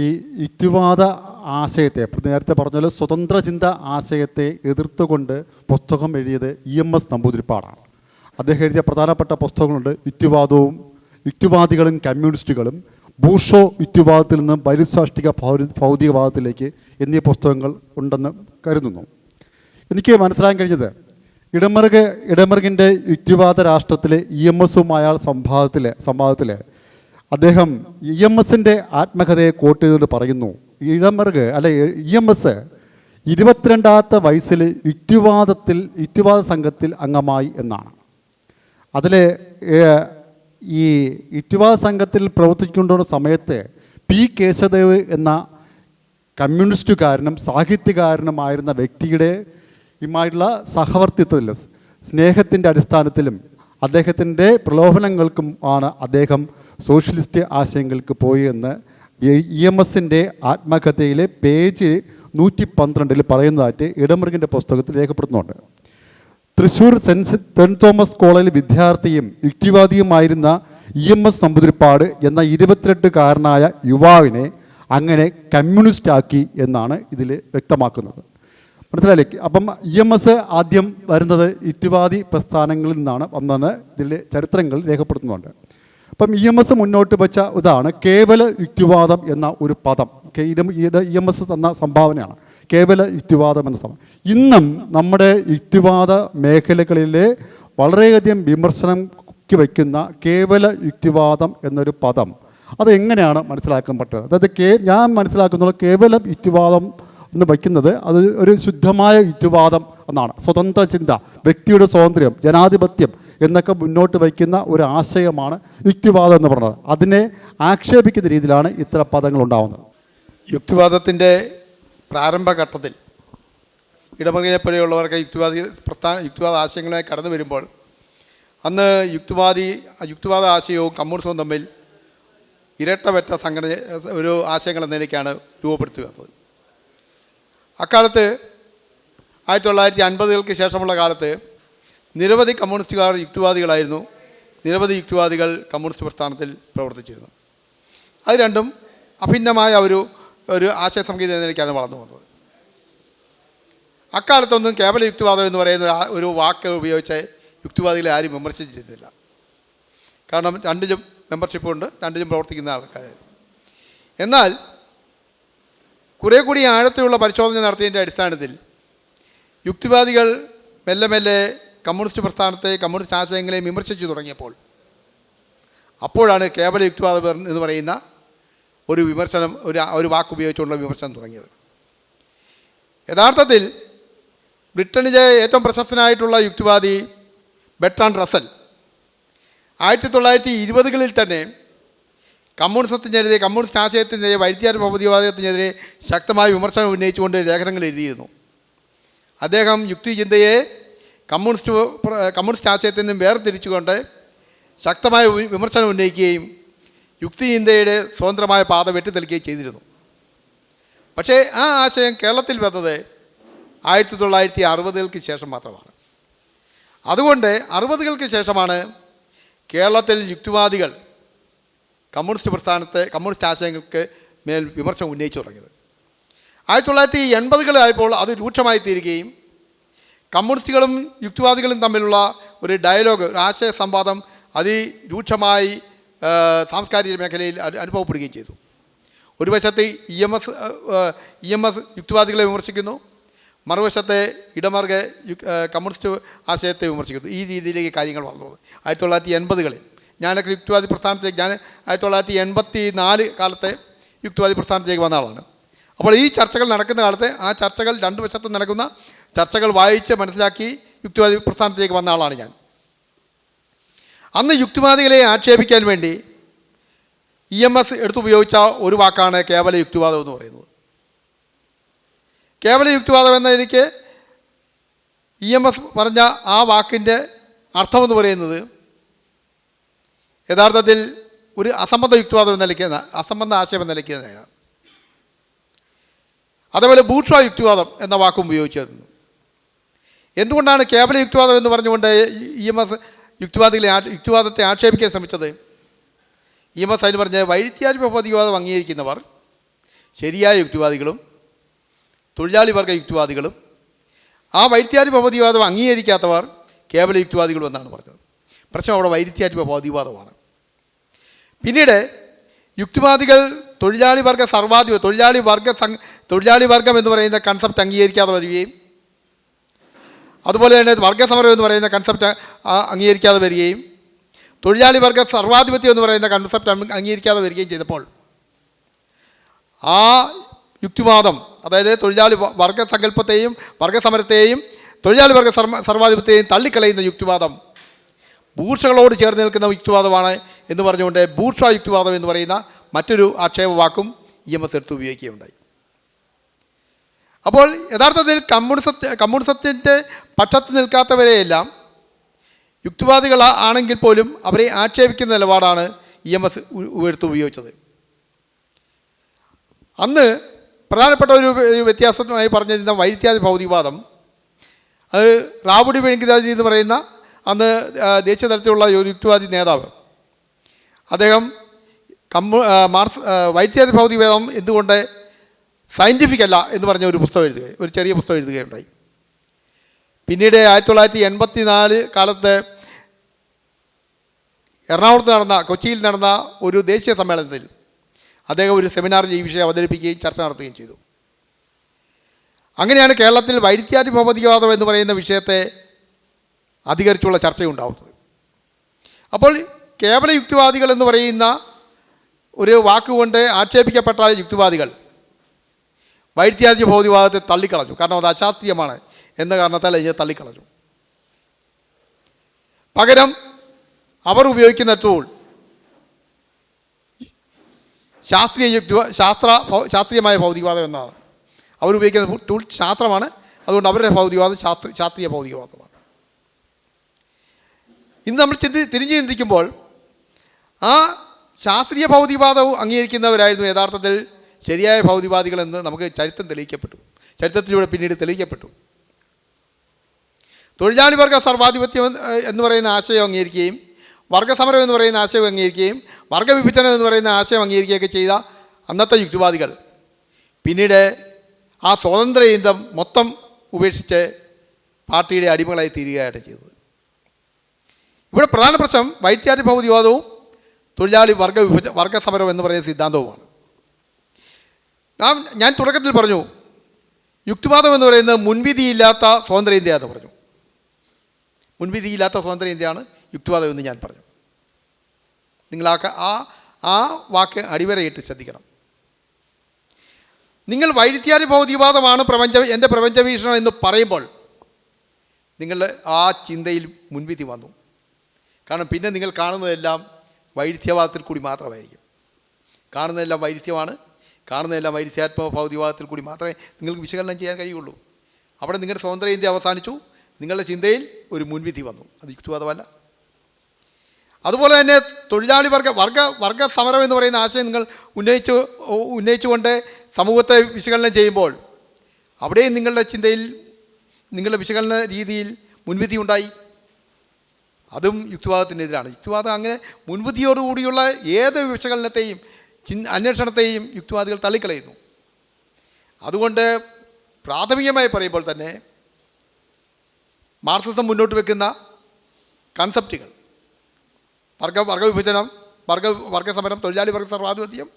ഈ യുക്തിവാദ ആശയത്തെ, നേരത്തെ പറഞ്ഞ സ്വതന്ത്ര ചിന്ത ആശയത്തെ എതിർത്തുകൊണ്ട് പുസ്തകം എഴുതിയത് EMS നമ്പൂതിരിപ്പാടാണ്. അദ്ദേഹം എഴുതിയ പ്രധാനപ്പെട്ട പുസ്തകങ്ങളുണ്ട്. യുക്തിവാദവും, യുക്തിവാദികളും കമ്മ്യൂണിസ്റ്റുകളും, ബൂർഷോ യുക്തിവാദത്തിൽ നിന്ന് പരിസാഷ്ടിക ഭൗതികവാദത്തിലേക്ക് എന്നീ പുസ്തകങ്ങൾ ഉണ്ടെന്ന് കരുതുന്നു. എനിക്ക് മനസ്സിലാക്കാൻ കഴിഞ്ഞത് ഇടമറുകിൻ്റെ യുക്തിവാദ രാഷ്ട്രത്തിലെ EMSുമായ സംവാദത്തിൽ അദ്ദേഹം EMSൻ്റെ ആത്മകഥയെ കോട്ട് ചെയ്തുകൊണ്ട് പറയുന്നു, EMS 22ാമത്തെ വയസ്സിൽ യുക്തിവാദ സംഘത്തിൽ അംഗമായി എന്നാണ്. അതിൽ ഈ യുക്തിവാദ സംഘത്തിൽ പ്രവർത്തിച്ചുകൊണ്ടുള്ള സമയത്ത് P. കേശവദേവ് എന്ന കമ്മ്യൂണിസ്റ്റുകാരനും സാഹിത്യകാരനുമായിരുന്ന വ്യക്തിയുടെ യുമായിട്ടുള്ള സഹവർത്തിത്വത്തിൽ, സ്നേഹത്തിൻ്റെ അടിസ്ഥാനത്തിലും അദ്ദേഹത്തിൻ്റെ പ്രലോഭനങ്ങൾക്കും ആണ് അദ്ദേഹം സോഷ്യലിസ്റ്റ് ആശയങ്ങൾക്ക് പോയി എന്ന് EMSൻ്റെ ആത്മകഥയിലെ പേജ് 112 പറയുന്നതായിട്ട് ഇടമറുകിൻ്റെ പുസ്തകത്തിൽ രേഖപ്പെടുത്തുന്നുണ്ട്. തൃശ്ശൂർ സെൻറ്റ് തോമസ് കോളേജിൽ വിദ്യാർത്ഥിയും യുക്തിവാദിയുമായിരുന്ന EMS നമ്പൂതിരിപ്പാട് എന്ന 22കാരനായ യുവാവിനെ അങ്ങനെ കമ്മ്യൂണിസ്റ്റാക്കി എന്നാണ് ഇതിൽ വ്യക്തമാക്കുന്നത്. മനസ്സിലായില്ലേ? അപ്പം EMS ആദ്യം വരുന്നത് യുക്തിവാദി പ്രസ്ഥാനങ്ങളിൽ നിന്നാണ് വന്നെന്ന് ഇതിൽ ചരിത്രങ്ങൾ രേഖപ്പെടുത്തുന്നുണ്ട്. അപ്പം EMS മുന്നോട്ട് വെച്ച ഇതാണ് കേവല യുക്തിവാദം എന്ന ഒരു പദം. EMS തന്ന സംഭാവനയാണ് കേവല യുക്തിവാദം എന്ന സംഭവം. ഇന്നും നമ്മുടെ യുക്തിവാദ മേഖലകളിലെ വളരെയധികം വിമർശനം വയ്ക്കുന്ന കേവല യുക്തിവാദം എന്നൊരു പദം അതെങ്ങനെയാണ് മനസ്സിലാക്കാൻ പറ്റുന്നത്? അതായത് ഞാൻ മനസ്സിലാക്കുന്നത് കേവല യുക്തിവാദം എന്ന് വയ്ക്കുന്നത് അത് ഒരു ശുദ്ധമായ യുക്തിവാദം എന്നാണ്. സ്വതന്ത്ര ചിന്ത, വ്യക്തിയുടെ സ്വാതന്ത്ര്യം, ജനാധിപത്യം എന്നൊക്കെ മുന്നോട്ട് വയ്ക്കുന്ന ഒരു ആശയമാണ് യുക്തിവാദം എന്ന് പറയുന്നത്. അതിനെ ആക്ഷേപിക്കുന്ന രീതിയിലാണ് ഇത്തരം പദങ്ങൾ ഉണ്ടാകുന്നത്. യുക്തിവാദത്തിൻ്റെ പ്രാരംഭഘട്ടത്തിൽ ഇടമറുകിനെപ്പോലെയുള്ളവർക്ക് യുക്തിവാദ ആശയങ്ങളുമായി കടന്നു വരുമ്പോൾ അന്ന് യുക്തിവാദ ആശയവും കമ്മ്യൂണിസവും തമ്മിൽ ഇരട്ടവറ്റ ഒരു ആശയങ്ങൾ എന്ന നിലയ്ക്കാണ് രൂപപ്പെടുത്തി വന്നത്. അക്കാലത്ത് 1950കൾക്ക് ശേഷമുള്ള കാലത്ത് നിരവധി കമ്മ്യൂണിസ്റ്റുകാർ യുക്തിവാദികളായിരുന്നു. നിരവധി യുക്തിവാദികൾ കമ്മ്യൂണിസ്റ്റ് പ്രസ്ഥാനത്തിൽ പ്രവർത്തിച്ചിരുന്നു. അത് രണ്ടും അഭിന്നമായ ഒരു ആശയ സംഹിത എന്ന നിലയ്ക്കാണ് വളർന്നു വന്നത്. അക്കാലത്തൊന്നും കേവല യുക്തിവാദം എന്ന് പറയുന്ന ഒരു വാക്ക് ഉപയോഗിച്ച് യുക്തിവാദികളെ ആരും വിമർശിച്ചിരുന്നില്ല. കാരണം രണ്ടിലും മെമ്പർഷിപ്പുണ്ട്, രണ്ടിലും പ്രവർത്തിക്കുന്ന ആൾക്കാരായിരുന്നു. എന്നാൽ കുറേ കൂടി ആഴത്തിലുള്ള പരിശോധന നടത്തിയതിൻ്റെ അടിസ്ഥാനത്തിൽ യുക്തിവാദികൾ മെല്ലെ മെല്ലെ കമ്മ്യൂണിസ്റ്റ് പ്രസ്ഥാനത്തെ, കമ്മ്യൂണിസ്റ്റ് ആശയങ്ങളെ വിമർശിച്ചു തുടങ്ങിയപ്പോൾ അപ്പോഴാണ് കേവല യുക്തിവാദം എന്ന് പറയുന്ന ഒരു വിമർശനം, ഒരു വാക്കുപയോഗിച്ചുള്ള വിമർശനം തുടങ്ങിയത്. യഥാർത്ഥത്തിൽ ബ്രിട്ടനിലെ ഏറ്റവും പ്രശസ്തനായിട്ടുള്ള യുക്തിവാദി ബെർട്രാൻഡ് റസൽ 1920കളിൽ തന്നെ കമ്മ്യൂണിസത്തിനെതിരെ, കമ്മ്യൂണിസ്റ്റ് ആശയത്തിനെതിരെ, വൈദ്യാരി ഭൗതികവാദത്തിനെതിരെ ശക്തമായ വിമർശനം ഉന്നയിച്ചുകൊണ്ട് ലേഖനങ്ങൾ എഴുതിയിരുന്നു. അദ്ദേഹം യുക്തിചിന്തയെ കമ്മ്യൂണിസ്റ്റ് ആശയത്തിൽ നിന്നും വേർതിരിച്ചുകൊണ്ട് ശക്തമായ വിമർശനം ഉന്നയിക്കുകയും യുക്തിചിന്തയുടെ സ്വതന്ത്രമായ പാത വെട്ടിത്തെളിക്കുകയും ചെയ്തിരുന്നു. പക്ഷേ ആ ആശയം കേരളത്തിൽ വന്നത് 1960-കൾക്ക് ശേഷം മാത്രമാണ്. അതുകൊണ്ട് 60-കൾക്ക് ശേഷമാണ് കേരളത്തിൽ യുക്തിവാദികൾ കമ്മ്യൂണിസ്റ്റ് ആശയങ്ങൾക്ക് മേൽ വിമർശനം ഉന്നയിച്ചു തുടങ്ങിയത്. 1980-കളായപ്പോൾ അത് രൂക്ഷമായി തീരുകയും കമ്മ്യൂണിസ്റ്റുകളും യുക്തിവാദികളും തമ്മിലുള്ള ഒരു ഡയലോഗ്, ഒരു ആശയ സംവാദം അതിരൂക്ഷമായി സാംസ്കാരിക മേഖലയിൽ അനുഭവപ്പെടുകയും ചെയ്തു. ഒരു വശത്ത് EMS യുക്തിവാദികളെ വിമർശിക്കുന്നു, മറുവശത്തെ ഇടമാർഗ കമ്മ്യൂണിസ്റ്റ് ആശയത്തെ വിമർശിക്കുന്നു. ഈ രീതിയിലേക്ക് കാര്യങ്ങൾ വന്നത് 1980-കളിൽ. ഞാനൊക്കെ യുക്തിവാദി പ്രസ്ഥാനത്തേക്ക് 1984 കാലത്തെ യുക്തിവാദി പ്രസ്ഥാനത്തേക്ക് വന്ന ആളാണ്. അപ്പോൾ ഈ ചർച്ചകൾ നടക്കുന്ന കാലത്ത് ആ ചർച്ചകൾ രണ്ടു വശത്തും നടക്കുന്ന ചർച്ചകൾ വായിച്ച് മനസ്സിലാക്കി യുക്തിവാദി പ്രസ്ഥാനത്തേക്ക് വന്ന ആളാണ് ഞാൻ. അന്ന് യുക്തിവാദികളെ ആക്ഷേപിക്കാൻ വേണ്ടി EMS എടുത്തുപയോഗിച്ച ഒരു വാക്കാണ് കേവല യുക്തിവാദം എന്ന് പറയുന്നത്. കേവല യുക്തിവാദം എന്ന എനിക്ക് EMS പറഞ്ഞ ആ വാക്കിൻ്റെ അർത്ഥമെന്ന് പറയുന്നത് യഥാർത്ഥത്തിൽ ഒരു അസംബന്ധ യുക്തിവാദം എന്ന നിലയ്ക്ക്, അസംബന്ധ ആശയം എന്ന നിലയ്ക്ക് തന്നെയാണ്. അതേപോലെ ബൂർഷ്വാ യുക്തിവാദം എന്ന വാക്കും ഉപയോഗിച്ചിരുന്നു. എന്തുകൊണ്ടാണ് കേവല യുക്തിവാദം എന്ന് പറഞ്ഞുകൊണ്ട് EMS യുക്തിവാദത്തെ ആക്ഷേപിക്കാൻ ശ്രമിച്ചത്? EMS അതിന് പറഞ്ഞ വൈരുദ്ധ്യാരി ഭൗതികവാദം അംഗീകരിക്കുന്നവർ ശരിയായ യുക്തിവാദികളും തൊഴിലാളി വർഗ യുക്തിവാദികളും, ആ വൈരുദ്ധ്യാരി ഭൗതികവാദം അംഗീകരിക്കാത്തവർ കേവല യുക്തിവാദികളും എന്നാണ് പറഞ്ഞത്. പ്രശ്നം അവിടെ വൈരുദ്ധ്യാരി ഭൗതികവാദമാണ്. പിന്നീട് യുക്തിവാദികൾ തൊഴിലാളി വർഗം എന്ന് പറയുന്ന കൺസെപ്റ്റ് അംഗീകരിക്കാതെ വരികയും അതുപോലെ തന്നെ വർഗസമരം എന്ന് പറയുന്ന കൺസെപ്റ്റ് അംഗീകരിക്കാതെ വരികയും തൊഴിലാളി വർഗ സർവാധിപത്യം എന്ന് പറയുന്ന കൺസെപ്റ്റ് അംഗീകരിക്കാതെ വരികയും ചെയ്തപ്പോൾ ആ യുക്തിവാദം, അതായത് തൊഴിലാളി വർഗസങ്കല്പത്തെയും വർഗസമരത്തെയും തൊഴിലാളി വർഗ സർവാധിപത്യത്തെയും തള്ളിക്കളയുന്ന യുക്തിവാദം ബൂർഷകളോട് ചേർന്ന് നിൽക്കുന്ന യുക്തിവാദമാണ് എന്ന് പറഞ്ഞുകൊണ്ട് ബൂർഷ്വാ യുക്തിവാദം എന്ന് പറയുന്ന മറ്റൊരു ആക്ഷേപ വാക്കും EMS എടുത്ത് ഉപയോഗിക്കുകയുണ്ടായി. അപ്പോൾ യഥാർത്ഥത്തിൽ കമ്മ്യൂണിസത്തിൻ്റെ പക്ഷത്ത് നിൽക്കാത്തവരെയെല്ലാം യുക്തിവാദികൾ ആണെങ്കിൽ പോലും അവരെ ആക്ഷേപിക്കുന്ന നിലപാടാണ് EMS എടുത്ത് ഉപയോഗിച്ചത്. അന്ന് പ്രധാനപ്പെട്ട ഒരു വ്യത്യാസമായി പറഞ്ഞിരുന്ന വൈരുദ്ധ്യാരി ഭൗതികവാദം, അത് റാവുഡി വെങ്കിരാജി എന്ന് പറയുന്ന അന്ന് ദേശീയ തലത്തിലുള്ള ഒരു യുക്തിവാദി നേതാവ്, അദ്ദേഹം വൈരുദ്ധ്യാരി ഭൗതികവാദം എന്തുകൊണ്ട് സയൻറ്റിഫിക് അല്ല എന്ന് പറഞ്ഞ ഒരു ചെറിയ പുസ്തകം എഴുതുകയുണ്ടായി. പിന്നീട് 1984 കാലത്ത് കൊച്ചിയിൽ നടന്ന ഒരു ദേശീയ സമ്മേളനത്തിൽ അദ്ദേഹം ഒരു സെമിനാറിൽ ഈ വിഷയം അവതരിപ്പിക്കുകയും ചർച്ച നടത്തുകയും ചെയ്തു. അങ്ങനെയാണ് കേരളത്തിൽ വൈരുദ്ധ്യാരി ഭൗതികവാദം എന്ന് പറയുന്ന വിഷയത്തെ അധികരിച്ചുള്ള ചർച്ചയുണ്ടാവുന്നത്. അപ്പോൾ കേവല യുക്തിവാദികൾ എന്ന് പറയുന്ന ഒരു വാക്കുകൊണ്ട് ആക്ഷേപിക്കപ്പെട്ട യുക്തിവാദികൾ വൈരുദ്ധ്യാരി ഭൗതികവാദത്തെ തള്ളിക്കളഞ്ഞു. കാരണം അത് അശാസ്ത്രീയമാണ് എന്ന കാരണത്താൽ അതിനെ തള്ളിക്കളഞ്ഞു. പകരം അവർ ഉപയോഗിക്കുന്ന ടൂൾ ശാസ്ത്രീയമായ ഭൗതികവാദം എന്നാണ്. അവരുപയോഗിക്കുന്ന ടൂൾ ശാസ്ത്രമാണ്. അതുകൊണ്ട് അവരുടെ ഭൗതികവാദം ശാസ്ത്രീയ ഭൗതികവാദമാണ്. ഇന്ന് നമ്മൾ തിരിഞ്ഞു ചിന്തിക്കുമ്പോൾ ആ ശാസ്ത്രീയ ഭൗതികവാദവും അംഗീകരിക്കുന്നവരായിരുന്നു യഥാർത്ഥത്തിൽ ശരിയായ ഭൗതികവാദികളെന്ന് നമുക്ക് ചരിത്രത്തിലൂടെ പിന്നീട് തെളിയിക്കപ്പെട്ടു. തൊഴിലാളി വർഗ സർവാധിപത്യം എന്ന് പറയുന്ന ആശയം അംഗീകരിക്കുകയും വർഗസമരം എന്ന് പറയുന്ന ആശയം അംഗീകരിക്കുകയും വർഗവിഭജനം എന്ന് പറയുന്ന ആശയം അംഗീകരിക്കുകയൊക്കെ ചെയ്ത അന്നത്തെ യുക്തിവാദികൾ പിന്നീട് ആ സ്വാതന്ത്ര്യ ചിന്തം മൊത്തം ഉപേക്ഷിച്ച് പാർട്ടിയുടെ അടിമകളായി തീരുകയാണ് ചെയ്തത്. ഇവിടെ പ്രധാന പ്രശ്നം വൈരുദ്ധ്യാരി ഭൗതികവാദവും തൊഴിലാളി വർഗസമരം എന്ന് പറയുന്ന സിദ്ധാന്തവുമാണ്. ഞാൻ തുടക്കത്തിൽ പറഞ്ഞു യുക്തിവാദം എന്ന് പറയുന്നത് മുൻവിധിയില്ലാത്ത സ്വതന്ത്ര ഇന്ത്യയാണെന്ന് പറഞ്ഞു. മുൻവിധിയില്ലാത്ത സ്വതന്ത്ര ഇന്ത്യയാണ് യുക്തിവാദം എന്ന് ഞാൻ പറഞ്ഞു. നിങ്ങൾ ആ വാക്ക് അടിവരയിട്ട് ശ്രദ്ധിക്കണം. നിങ്ങൾ വൈരുദ്ധ്യാരി ഭൗതികവാദമാണ് എൻ്റെ പ്രപഞ്ചവീക്ഷണം എന്ന് പറയുമ്പോൾ നിങ്ങളുടെ ആ ചിന്തയിൽ മുൻവിധി വന്നു. കാരണം പിന്നെ നിങ്ങൾ കാണുന്നതെല്ലാം വൈരുദ്ധ്യവാദത്തിൽ കൂടി മാത്രമായിരിക്കും. കാണുന്നതെല്ലാം വൈരുദ്ധ്യമാണ്. കാണുന്നതെല്ലാം വൈരുദ്ധ്യാത്മക ഭൗതികവാദത്തിൽ കൂടി മാത്രമേ നിങ്ങൾക്ക് വിശകലനം ചെയ്യാൻ കഴിയുള്ളൂ. അവിടെ നിങ്ങളുടെ സ്വതന്ത്ര ഇന്ത്യ അവസാനിച്ചു. നിങ്ങളുടെ ചിന്തയിൽ ഒരു മുൻവിധി വന്നു. അത് യുക്തിവാദമല്ല. അതുപോലെ തന്നെ തൊഴിലാളി വർഗ സമരം എന്ന് പറയുന്ന ആശയം നിങ്ങൾ ഉന്നയിച്ചുകൊണ്ട് സമൂഹത്തെ വിശകലനം ചെയ്യുമ്പോൾ അവിടെയും നിങ്ങളുടെ ചിന്തയിൽ, നിങ്ങളുടെ വിശകലന രീതിയിൽ മുൻവിധി ഉണ്ടായി. അതും യുക്തിവാദത്തിനെതിരാണ്. യുക്തിവാദം അങ്ങനെ മുൻവിധിയോടുകൂടിയുള്ള ഏത് വിശകലനത്തെയും അന്വേഷണത്തെയും യുക്തിവാദികൾ തള്ളിക്കളയുന്നു. അതുകൊണ്ട് പ്രാഥമികമായി പറയുമ്പോൾ തന്നെ മാർക്സിസം മുന്നോട്ട് വെക്കുന്ന കൺസെപ്റ്റുകൾ വർഗവിഭജനം, വർഗസമരം, തൊഴിലാളി വർഗ സർവാധിപത്യം,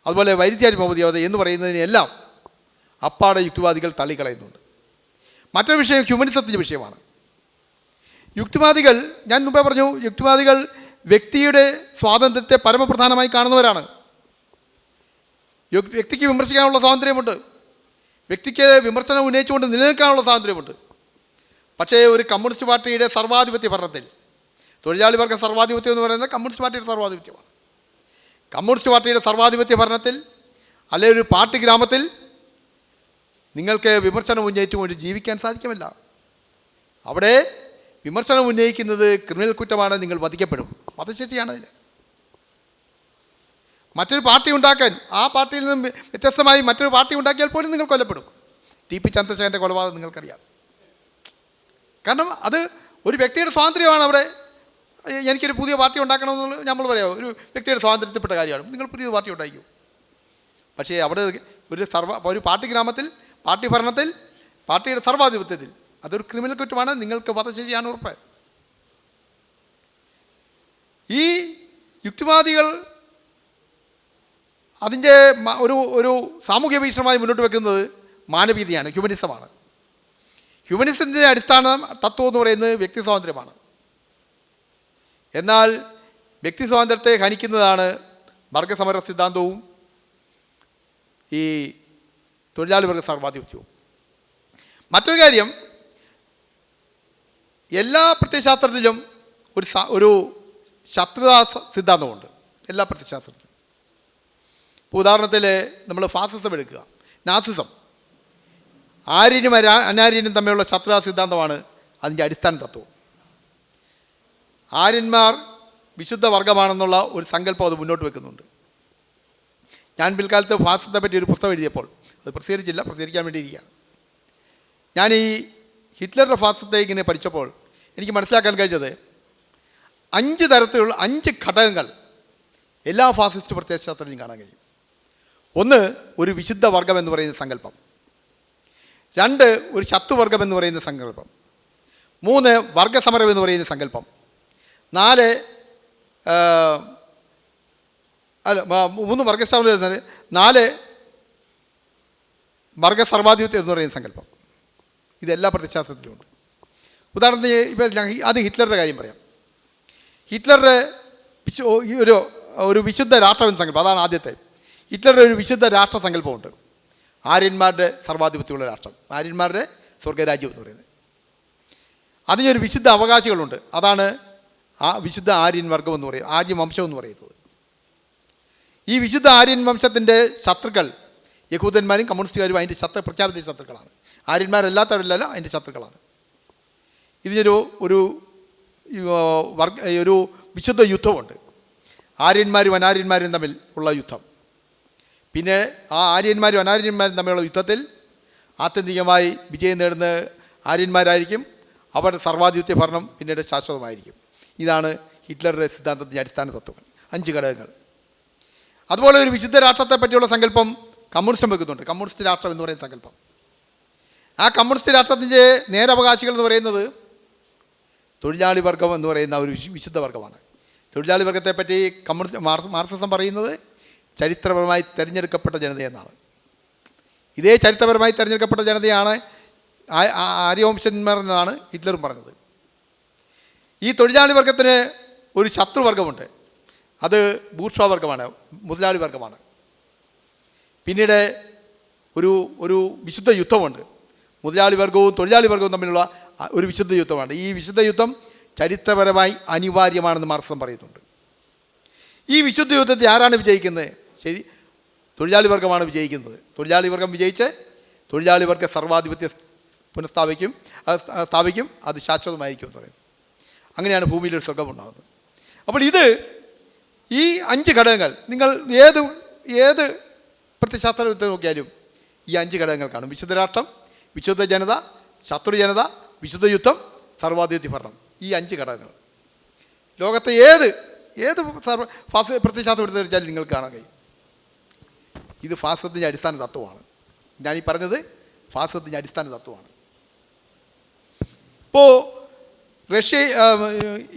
അതുപോലെ വൈരുദ്ധ്യാത്മകവാദം എന്ന് പറയുന്നതിനെല്ലാം അപ്പാടെ യുക്തിവാദികൾ തള്ളിക്കളയുന്നുണ്ട്. മറ്റൊരു വിഷയം ഹ്യൂമനിസത്തിൻ്റെ വിഷയമാണ്. യുക്തിവാദികൾ, ഞാൻ മുമ്പേ പറഞ്ഞു, യുക്തിവാദികൾ വ്യക്തിയുടെ സ്വാതന്ത്ര്യത്തെ പരമപ്രധാനമായി കാണുന്നവരാണ്. വ്യക്തിക്ക് വിമർശിക്കാനുള്ള സ്വാതന്ത്ര്യമുണ്ട്, വ്യക്തിക്ക് വിമർശനം ഉന്നയിച്ചുകൊണ്ട് നിലനിൽക്കാനുള്ള സ്വാതന്ത്ര്യമുണ്ട്. പക്ഷേ ഒരു കമ്മ്യൂണിസ്റ്റ് പാർട്ടിയുടെ സർവാധിപത്യ ഭരണത്തിൽ, തൊഴിലാളി വർഗ സർവാധിപത്യം എന്ന് പറയുന്നത് കമ്മ്യൂണിസ്റ്റ് പാർട്ടിയുടെ സർവാധിപത്യമാണ്. കമ്മ്യൂണിസ്റ്റ് പാർട്ടിയുടെ സർവാധിപത്യ ഭരണത്തിൽ അല്ലെങ്കിൽ ഒരു പാർട്ടി ഗ്രാമത്തിൽ നിങ്ങൾക്ക് വിമർശനം ഉന്നയിച്ചുകൊണ്ട് ജീവിക്കാൻ സാധിക്കുമല്ല. അവിടെ വിമർശനം ഉന്നയിക്കുന്നത് ക്രിമിനൽ കുറ്റമാണ്, നിങ്ങൾ വധിക്കപ്പെടും. വധശിക്ഷയാണ് അതിന്. മറ്റൊരു പാർട്ടി ഉണ്ടാക്കാൻ, ആ പാർട്ടിയിൽ നിന്നും വ്യത്യസ്തമായി മറ്റൊരു പാർട്ടി ഉണ്ടാക്കിയാൽ പോലും നിങ്ങൾ കൊല്ലപ്പെടും. ടി പി ചന്ദ്രശേഖരൻ്റെ കൊലപാതകം നിങ്ങൾക്കറിയാം. കാരണം അത് ഒരു വ്യക്തിയുടെ സ്വാതന്ത്ര്യമാണ്. അവിടെ എനിക്കൊരു പുതിയ പാർട്ടി ഉണ്ടാക്കണമെന്നുള്ളത് നമ്മൾ പറയാം, ഒരു വ്യക്തിയുടെ സ്വാതന്ത്ര്യത്തിൽപ്പെട്ട കാര്യമാണ്. നിങ്ങൾ പുതിയ പാർട്ടി ഉണ്ടാക്കൂ. പക്ഷേ അവിടെ ഒരു പാർട്ടി ഗ്രാമത്തിൽ, പാർട്ടി ഭരണത്തിൽ, പാർട്ടിയുടെ സർവാധിപത്യത്തിൽ അതൊരു ക്രിമിനൽ കുറ്റമാണ്. നിങ്ങൾക്ക് വധശിക്ഷയാണ് ഉറപ്പ്. ഈ യുക്തിവാദികൾ അതിൻ്റെ ഒരു സാമൂഹ്യ വീക്ഷണമായി മുന്നോട്ട് വെക്കുന്നത് മാനവീയതയാണ്, ഹ്യൂമനിസമാണ്. ഹ്യൂമനിസത്തിൻ്റെ അടിസ്ഥാന തത്വം എന്ന് പറയുന്നത് വ്യക്തി സ്വാതന്ത്ര്യമാണ്. എന്നാൽ വ്യക്തി സ്വാതന്ത്ര്യത്തെ ഹനിക്കുന്നതാണ് വർഗസമര സിദ്ധാന്തവും ഈ തൊഴിലാളി വർഗ സർവാധിപത്യവും. മറ്റൊരു കാര്യം, എല്ലാ പ്രത്യയശാസ്ത്രത്തിലും ഒരു ശത്രുതാ സിദ്ധാന്തമുണ്ട്. എല്ലാ പ്രത്യയശാസ്ത്രത്തിലും. ഇപ്പോൾ ഉദാഹരണത്തിൽ നമ്മൾ ഫാസിസം എടുക്കുക, നാസിസം. ആര്യനും അനാര്യനും തമ്മിലുള്ള ശത്രുതാ സിദ്ധാന്തമാണ് അതിൻ്റെ അടിസ്ഥാന തത്വം. ആര്യന്മാർ വിശുദ്ധ വർഗമാണെന്നുള്ള ഒരു സങ്കല്പം അത് മുന്നോട്ട് വെക്കുന്നുണ്ട്. ഞാൻ പിൽക്കാലത്ത് ഫാസിസത്തെ പറ്റി ഒരു പുസ്തകം എഴുതിയപ്പോൾ അത് പ്രസിദ്ധീകരിക്കാൻ വേണ്ടിയിരിക്കുകയാണ്. ഞാൻ ഈ ഹിറ്റ്ലറുടെ ഫാസിസത്തെ ഇങ്ങനെ പഠിച്ചപ്പോൾ എനിക്ക് മനസ്സിലാക്കാൻ കഴിഞ്ഞത് 5 തരത്തിലുള്ള 5 ഘടകങ്ങൾ എല്ലാ ഫാസിസ്റ്റ് പ്രത്യയശാസ്ത്രത്തിലും കാണാൻ കഴിയും. 1, ഒരു വിശുദ്ധ വർഗം എന്ന് പറയുന്ന സങ്കല്പം. 2, ഒരു ശത്രുവർഗം എന്ന് പറയുന്ന സങ്കല്പം. 3, വർഗസമരം എന്ന് പറയുന്ന സങ്കല്പം. 4 വർഗസമരം, 4 വർഗ സർവാധിപത്യം എന്ന് പറയുന്ന സങ്കല്പം. ഇതെല്ലാ പ്രത്യയശാസ്ത്രത്തിലുമുണ്ട്. ഉദാഹരണത്തിന് ഇപ്പോൾ അത് ഹിറ്റ്ലറുടെ കാര്യം പറയാം. ഹിറ്റ്ലറുടെ ഒരു വിശുദ്ധ രാഷ്ട്രം എന്ന സങ്കല്പം, അതാണ് ആദ്യത്തെ. ഹിറ്റ്ലറുടെ ഒരു വിശുദ്ധ രാഷ്ട്ര സങ്കല്പമുണ്ട്. ആര്യന്മാരുടെ സർവാധിപത്യമുള്ള രാഷ്ട്രം, ആര്യന്മാരുടെ സ്വർഗരാജ്യം എന്ന് പറയുന്നത്. അതിനൊരു വിശുദ്ധ അവകാശികളുണ്ട്. അതാണ് ആ വിശുദ്ധ ആര്യൻ വർഗം എന്ന് പറയുന്നത്, ആര്യവംശം എന്ന് പറയുന്നത്. ഈ വിശുദ്ധ ആര്യൻ വംശത്തിൻ്റെ ശത്രുക്കൾ യഹൂദന്മാരും കമ്മ്യൂണിസ്റ്റുകാരും അതിൻ്റെ പ്രഖ്യാപിത ശത്രുക്കളാണ്. ആര്യന്മാരല്ലാത്തവരല്ല അതിൻ്റെ ശത്രുക്കളാണ്. ഇതിനൊരു ഒരു വിശുദ്ധ യുദ്ധമുണ്ട്. ആര്യന്മാരും അനാര്യന്മാരും തമ്മിൽ ഉള്ള യുദ്ധം. പിന്നെ ആ ആര്യന്മാരും അനാര്യന്മാരും തമ്മിലുള്ള യുദ്ധത്തിൽ ആത്യന്തികമായി വിജയം നേടുന്ന ആര്യന്മാരായിരിക്കും. അവരുടെ സർവാധിപത്യ ഭരണം പിന്നീട് ശാശ്വതമായിരിക്കും. ഇതാണ് ഹിറ്റ്ലറുടെ സിദ്ധാന്തത്തിൻ്റെ അടിസ്ഥാന തത്വങ്ങൾ, 5 ഘടകങ്ങൾ. അതുപോലെ ഒരു വിശുദ്ധ രാഷ്ട്രത്തെ പറ്റിയുള്ള സങ്കല്പം കമ്മ്യൂണിസം വെക്കുന്നുണ്ട്. കമ്മ്യൂണിസ്റ്റ് രാഷ്ട്രം എന്ന് പറയുന്ന സങ്കല്പം. ആ കമ്മ്യൂണിസ്റ്റ് രാഷ്ട്രത്തിൻ്റെ നേരവകാശികൾ എന്ന് പറയുന്നത് തൊഴിലാളി വർഗം എന്ന് പറയുന്ന ഒരു വിശുദ്ധ വർഗമാണ്. തൊഴിലാളി വർഗത്തെപ്പറ്റി മാർക്സിസം പറയുന്നത് ചരിത്രപരമായി തിരഞ്ഞെടുക്കപ്പെട്ട ജനതയെന്നാണ്. ഇതേ ചരിത്രപരമായി തിരഞ്ഞെടുക്കപ്പെട്ട ജനതയാണ് ആര്യവംശന്മാർ എന്നാണ് ഹിറ്റ്ലറും പറഞ്ഞത്. ഈ തൊഴിലാളി വർഗത്തിന് ഒരു ശത്രുവർഗമുണ്ട്. അത് ബൂർഷ്വാ വർഗമാണ്, മുതലാളി വർഗമാണ്. പിന്നീട് ഒരു വിശുദ്ധ യുദ്ധമുണ്ട്. മുതലാളി വർഗവും തൊഴിലാളി വർഗവും തമ്മിലുള്ള ഒരു വിശുദ്ധ യുദ്ധമാണ്. ഈ വിശുദ്ധ യുദ്ധം ചരിത്രപരമായി അനിവാര്യമാണെന്ന് മാർക്സിസം പറയുന്നുണ്ട്. ഈ വിശുദ്ധ യുദ്ധത്തിൽ ആരാണ് വിജയിക്കുന്നത്? ശരി, തൊഴിലാളി വർഗമാണ് വിജയിക്കുന്നത്. തൊഴിലാളി വർഗം വിജയിച്ച് തൊഴിലാളി വർഗ സർവാധിപത്യം പുനഃസ്ഥാപിക്കും, സ്ഥാപിക്കും, അത് ശാശ്വതമായിരിക്കും എന്ന് പറയുന്നത്. അങ്ങനെയാണ് ഭൂമിയിലൊരു സ്വർഗം ഉണ്ടാകുന്നത്. അപ്പോൾ ഈ 5 ഘടകങ്ങൾ നിങ്ങൾ ഏത് പ്രത്യശാസ്ത്രത്തെ നോക്കിയാലും ഈ 5 ഘടകങ്ങൾ കാണും. വിശുദ്ധ രാഷ്ട്രം, വിശുദ്ധ ജനത, ശത്രു ജനത, വിശുദ്ധ യുദ്ധം, സർവാധിപത്യ ഭരണം. ഈ 5 ഘടകങ്ങൾ ലോകത്തെ ഏത് പ്രത്യശാസ്ത്രം എടുത്ത് വെച്ചാലും നിങ്ങൾക്ക് കാണാൻ കഴിയും. ഇത് ഫാസിസത്തിൻ്റെ അടിസ്ഥാന തത്വമാണ്. ഞാനീ പറഞ്ഞത് ഫാസിസത്തിൻ്റെ അടിസ്ഥാന തത്വമാണ്. ഇപ്പോൾ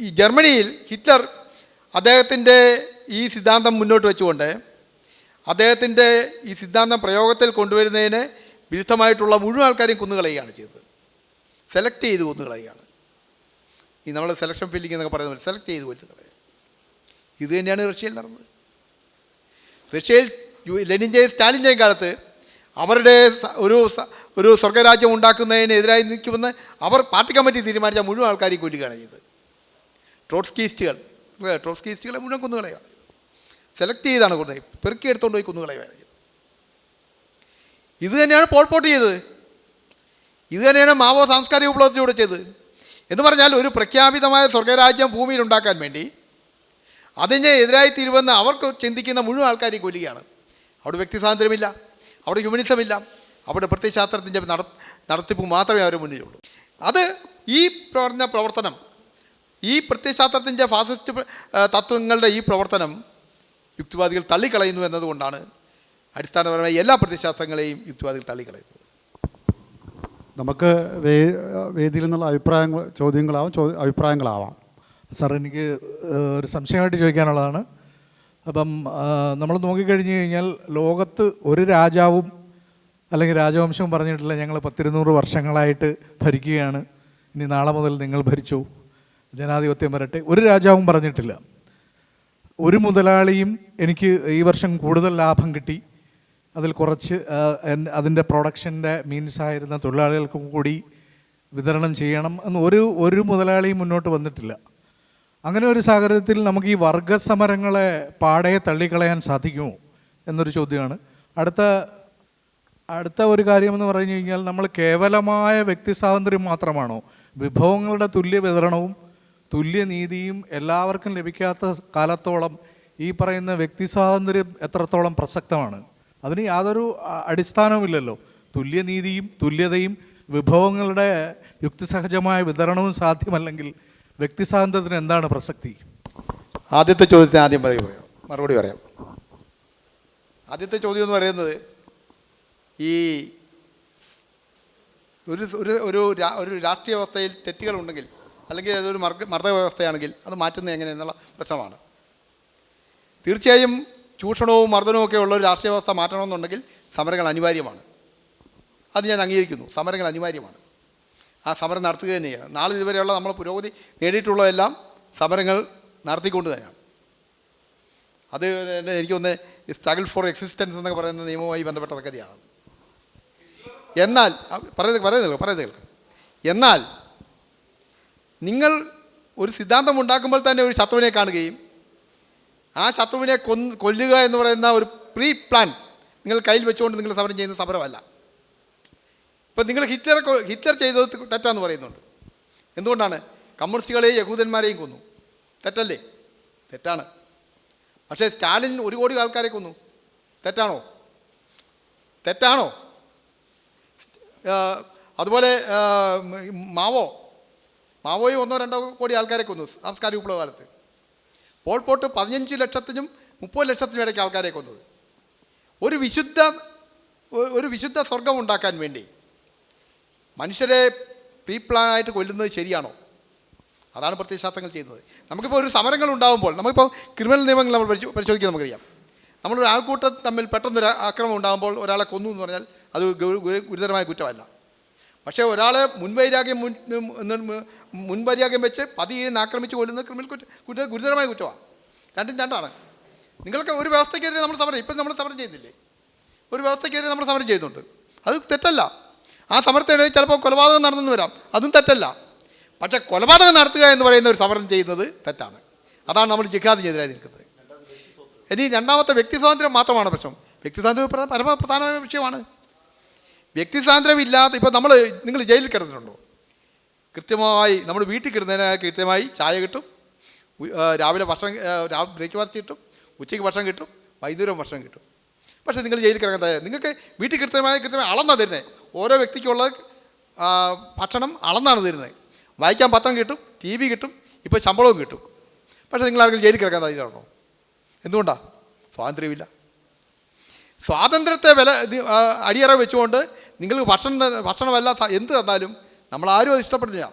ഈ ജർമ്മനിയിൽ ഹിറ്റ്ലർ അദ്ദേഹത്തിൻ്റെ ഈ സിദ്ധാന്തം മുന്നോട്ട് വെച്ചുകൊണ്ട് അദ്ദേഹത്തിൻ്റെ ഈ സിദ്ധാന്തം പ്രയോഗത്തിൽ കൊണ്ടുവരുന്നതിന് വിരുദ്ധമായിട്ടുള്ള മുഴുവൻ ആൾക്കാരെയും കൊന്നുകളയുകയാണ് ചെയ്തത്. സെലക്ട് ചെയ്ത് കൊന്നുകളയുകയാണ്. ഈ നമ്മൾ സെലക്ഷൻ ഫില്ലിംഗ് എന്നൊക്കെ പറയുന്ന പോലെ സെലക്ട് ചെയ്ത് കൊല്ലുന്നത്. ഇത് തന്നെയാണ് റഷ്യയിൽ നടന്നത്. റഷ്യയിൽ ലെനിൻ്റെയും സ്റ്റാലിൻ്റെയും കാലത്ത് അവരുടെ ഒരു സ്വർഗരാജ്യം ഉണ്ടാക്കുന്നതിനെതിരായി നിൽക്കുമെന്ന് അവർ പാർട്ടി കമ്മിറ്റി തീരുമാനിച്ച മുഴുവൻ ആൾക്കാരെയും കൊല്ലുകയാണ് ചെയ്തത്. ട്രോട്സ്കിസ്റ്റുകളെ മുഴുവൻ കൊന്നുകളയാണ്. സെലക്ട് ചെയ്താണ് കൊണ്ടുപോയി പെറുക്കിയെടുത്തുകൊണ്ട് പോയി കൊന്നുകളയാണ് ചെയ്തത്. ഇത് തന്നെയാണ് പോൾപോട്ട് ചെയ്തത്. ഇത് തന്നെയാണ് മാവോ സാംസ്കാരിക വിപ്ലവത്തിലൂടെ ചെയ്തത്. എന്ന് പറഞ്ഞാൽ ഒരു പ്രഖ്യാപിതമായ സ്വർഗരാജ്യം ഭൂമിയിൽ ഉണ്ടാക്കാൻ വേണ്ടി അതിന് എതിരായി തീരുവെന്ന് അവർക്ക് ചിന്തിക്കുന്ന മുഴുവൻ ആൾക്കാരെയും കൊല്ലുകയാണ്. അവിടെ വ്യക്തി സ്വാതന്ത്ര്യമില്ല, അവിടെ ഹ്യൂമനിസമില്ല, അവിടെ പ്രത്യയശാസ്ത്രത്തിൻ്റെ നടത്തിപ്പ് മാത്രമേ അവരുടെ മുന്നിലുള്ളൂ. അത് ഈ പറഞ്ഞ പ്രവർത്തനം, ഈ പ്രത്യയശാസ്ത്രത്തിൻ്റെ ഫാസിസ്റ്റ് തത്വങ്ങളുടെ ഈ പ്രവർത്തനം യുക്തിവാദികൾ തള്ളിക്കളയുന്നു എന്നതുകൊണ്ടാണ് അടിസ്ഥാനപരമായി എല്ലാ പ്രത്യയശാസ്ത്രങ്ങളെയും യുക്തിവാദികൾ തള്ളിക്കളയുന്നത്. നമുക്ക് വേദിയിൽ നിന്നുള്ള അഭിപ്രായങ്ങളാവാം. സാർ, എനിക്ക് ഒരു സംശയമായിട്ട് ചോദിക്കാനുള്ളതാണ്. അപ്പം നമ്മൾ നോക്കിക്കഴിഞ്ഞ് കഴിഞ്ഞാൽ ലോകത്ത് ഒരു രാജാവും അല്ലെങ്കിൽ രാജവംശവും പറഞ്ഞിട്ടില്ല ഞങ്ങൾ 100-200 വർഷങ്ങളായിട്ട് ഭരിക്കുകയാണ്, ഇനി നാളെ മുതൽ നിങ്ങൾ ഭരിച്ചു, ജനാധിപത്യം വരട്ടെ. ഒരു രാജാവും പറഞ്ഞിട്ടില്ല. ഒരു മുതലാളിയും എനിക്ക് ഈ വർഷം കൂടുതൽ ലാഭം കിട്ടി, അതിൽ കുറച്ച് അതിൻ്റെ പ്രൊഡക്ഷൻ്റെ മീൻസായിരുന്ന തൊഴിലാളികൾക്കും കൂടി വിതരണം ചെയ്യണം എന്ന് ഒരു മുതലാളിയും മുന്നോട്ട് വന്നിട്ടില്ല. അങ്ങനെ ഒരു സാഹചര്യത്തിൽ നമുക്ക് ഈ വർഗസമരങ്ങളെ പാടെ തള്ളിക്കളയാൻ സാധിക്കുമോ എന്നൊരു ചോദ്യമാണ്. അടുത്ത ഒരു കാര്യമെന്ന് പറഞ്ഞു കഴിഞ്ഞാൽ നമ്മൾ കേവലമായ വ്യക്തി സ്വാതന്ത്ര്യം മാത്രമാണോ? വിഭവങ്ങളുടെ തുല്യ വിതരണവും തുല്യനീതിയും എല്ലാവർക്കും ലഭിക്കാത്ത കാലത്തോളം ഈ പറയുന്ന വ്യക്തി സ്വാതന്ത്ര്യം എത്രത്തോളം പ്രസക്തമാണ്? അതിന് യാതൊരു അടിസ്ഥാനവുമില്ലല്ലോ. തുല്യനീതിയും തുല്യതയും വിഭവങ്ങളുടെ യുക്തിസഹജമായ വിതരണവും സാധ്യമല്ലെങ്കിൽ വ്യക്തി സ്വാതന്ത്ര്യത്തിന് എന്താണ് പ്രസക്തി? ആദ്യത്തെ ചോദ്യത്തിന് ആദ്യം മറുപടി പറയാം. ആദ്യത്തെ ചോദ്യം എന്ന് പറയുന്നത് ഈ ഒരു രാഷ്ട്രീയ വ്യവസ്ഥയിൽ തെറ്റുകളുണ്ടെങ്കിൽ അല്ലെങ്കിൽ അതൊരു മർദ്ദ വ്യവസ്ഥയാണെങ്കിൽ അത് മാറ്റുന്നത് എങ്ങനെയെന്നുള്ള പ്രശ്നമാണ്. തീർച്ചയായും ചൂഷണവും മർദ്ദനവും ഒക്കെ ഉള്ള ഒരു രാഷ്ട്രീയ വ്യവസ്ഥ മാറ്റണമെന്നുണ്ടെങ്കിൽ സമരങ്ങൾ അനിവാര്യമാണ്. അത് ഞാൻ അംഗീകരിക്കുന്നു. സമരങ്ങൾ അനിവാര്യമാണ്. ആ സമരം നടത്തുക തന്നെയാണ്. നാളെ ഇതുവരെയുള്ള നമ്മൾ പുരോഗതി നേടിയിട്ടുള്ളതെല്ലാം സമരങ്ങൾ നടത്തിക്കൊണ്ട് തന്നെയാണ്. അത് എനിക്കൊന്ന് സ്ട്രഗിൾ ഫോർ എക്സിസ്റ്റൻസ് എന്നൊക്കെ പറയുന്ന നിയമവുമായി ബന്ധപ്പെട്ട സംഗതിയാണ്. എന്നാൽ പറയുന്നത് എന്നാൽ നിങ്ങൾ ഒരു സിദ്ധാന്തം ഉണ്ടാക്കുമ്പോൾ തന്നെ ഒരു ശത്രുവിനെ കാണുകയും ആ ശത്രുവിനെ കൊല്ലുക എന്ന് പറയുന്ന ഒരു പ്രീ പ്ലാൻ നിങ്ങൾ കയ്യിൽ വെച്ചുകൊണ്ട് നിങ്ങൾ സമരം ചെയ്യുന്ന സമരമല്ല. ഇപ്പം നിങ്ങൾ ഹിറ്റ്ലർ ചെയ്തത് തെറ്റാന്ന് പറയുന്നുണ്ട്. എന്തുകൊണ്ടാണ്? കമ്മ്യൂണിസ്റ്റുകളെയും യഹൂദന്മാരെയും കൊന്നു. തെറ്റല്ലേ? തെറ്റാണ്. പക്ഷേ സ്റ്റാലിൻ 1 കോടി ആൾക്കാരെ കൊന്നു. തെറ്റാണോ? അതുപോലെ മാവോയും 1-2 കോടി ആൾക്കാരെ കൊന്നു സാംസ്കാരിക വിപ്ലവ കാലത്ത്. പോൾപോട്ട് 15 ലക്ഷത്തിനും 30 ലക്ഷത്തിനും ഇടയ്ക്ക് ആൾക്കാരെ കൊന്നത്. ഒരു വിശുദ്ധ സ്വർഗം ഉണ്ടാക്കാൻ വേണ്ടി മനുഷ്യരെ പ്രീ പ്ലാനായിട്ട് കൊല്ലുന്നത് ശരിയാണോ? അതാണ് പ്രത്യയശാസ്ത്രങ്ങൾ ചെയ്യുന്നത്. നമുക്കിപ്പോൾ ഒരു സമരങ്ങൾ ഉണ്ടാകുമ്പോൾ നമുക്കിപ്പോൾ ക്രിമിനൽ നിയമങ്ങൾ നമ്മൾ പരിശോധിക്കാൻ നമുക്കറിയാം. നമ്മളൊരു ആൾക്കൂട്ടം തമ്മിൽ പെട്ടെന്നൊരു ആക്രമണം ഉണ്ടാകുമ്പോൾ ഒരാളെ കൊന്നു എന്ന് പറഞ്ഞാൽ അത് ഗുരുതരമായ കുറ്റമല്ല. പക്ഷേ ഒരാളെ മുൻവൈരാഗ്യം വെച്ച് പതിയെ ആക്രമിച്ച് കൊല്ലുന്നത് ഗുരുതരമായ കുറ്റമാണ്. രണ്ടാണ്. നിങ്ങൾക്ക് ഒരു വ്യവസ്ഥയ്ക്കെതിരെ നമ്മൾ സമരം ഇപ്പം നമ്മൾ സമരം ചെയ്യുന്നില്ലേ? ഒരു വ്യവസ്ഥയ്ക്കെതിരെ നമ്മൾ സമരം ചെയ്യുന്നുണ്ട്. അത് തെറ്റല്ല. ആ സമരത്തിനിടയിൽ ചിലപ്പോൾ കൊലപാതകം നടന്നെന്ന് വരാം, അതും തെറ്റല്ല. പക്ഷേ കൊലപാതകം നടത്തുക എന്ന് പറയുന്ന ഒരു സമരം ചെയ്യുന്നത് തെറ്റാണ്. അതാണ് നമ്മൾ ജിഹാദിനെതിരായി നിൽക്കുന്നത്. ഇനി രണ്ടാമത്തെ വ്യക്തി സ്വാതന്ത്ര്യം മാത്രമാണ് പ്രശ്നം. വ്യക്തി സ്വാതന്ത്ര്യം പരമപ്രധാനമായ വിഷയമാണ്. വ്യക്തി സ്വാതന്ത്ര്യം ഇല്ലാതെ ഇപ്പോൾ നിങ്ങൾ ജയിലിൽ കിടന്നിട്ടുണ്ടോ? കൃത്യമായി നമ്മൾ വീട്ടിൽ കിടന്നതിന് കൃത്യമായി ചായ കിട്ടും, രാവിലെ ഭക്ഷണം, ബ്രേക്ക്ഫാസ്റ്റ് കിട്ടും, ഉച്ചയ്ക്ക് ഭക്ഷണം കിട്ടും, വൈകുന്നേരം ഭക്ഷണം കിട്ടും. പക്ഷേ നിങ്ങൾ ജയിലിൽ കിടക്കാൻ നിങ്ങൾക്ക് വീട്ടിൽ കൃത്യമായി അളന്നാണ് തരുന്നത്. ഓരോ വ്യക്തിക്കുള്ള ഭക്ഷണം അളന്നാണ് തരുന്നത്. വായിക്കാൻ പത്രം കിട്ടും, TV കിട്ടും, ഇപ്പോൾ ശമ്പളവും കിട്ടും. പക്ഷേ നിങ്ങളാരെങ്കിലും ജയിലിൽ കിടക്കാൻ തയ്യാറാണോ? എന്തുകൊണ്ടാണ്? സ്വാതന്ത്ര്യമില്ല. സ്വാതന്ത്ര്യത്തെ അടിയറ വെച്ചുകൊണ്ട് നിങ്ങൾക്ക് ഭക്ഷണമല്ല എന്ത് തന്നാലും നമ്മളാരും അത് ഇഷ്ടപ്പെടുന്നില്ല.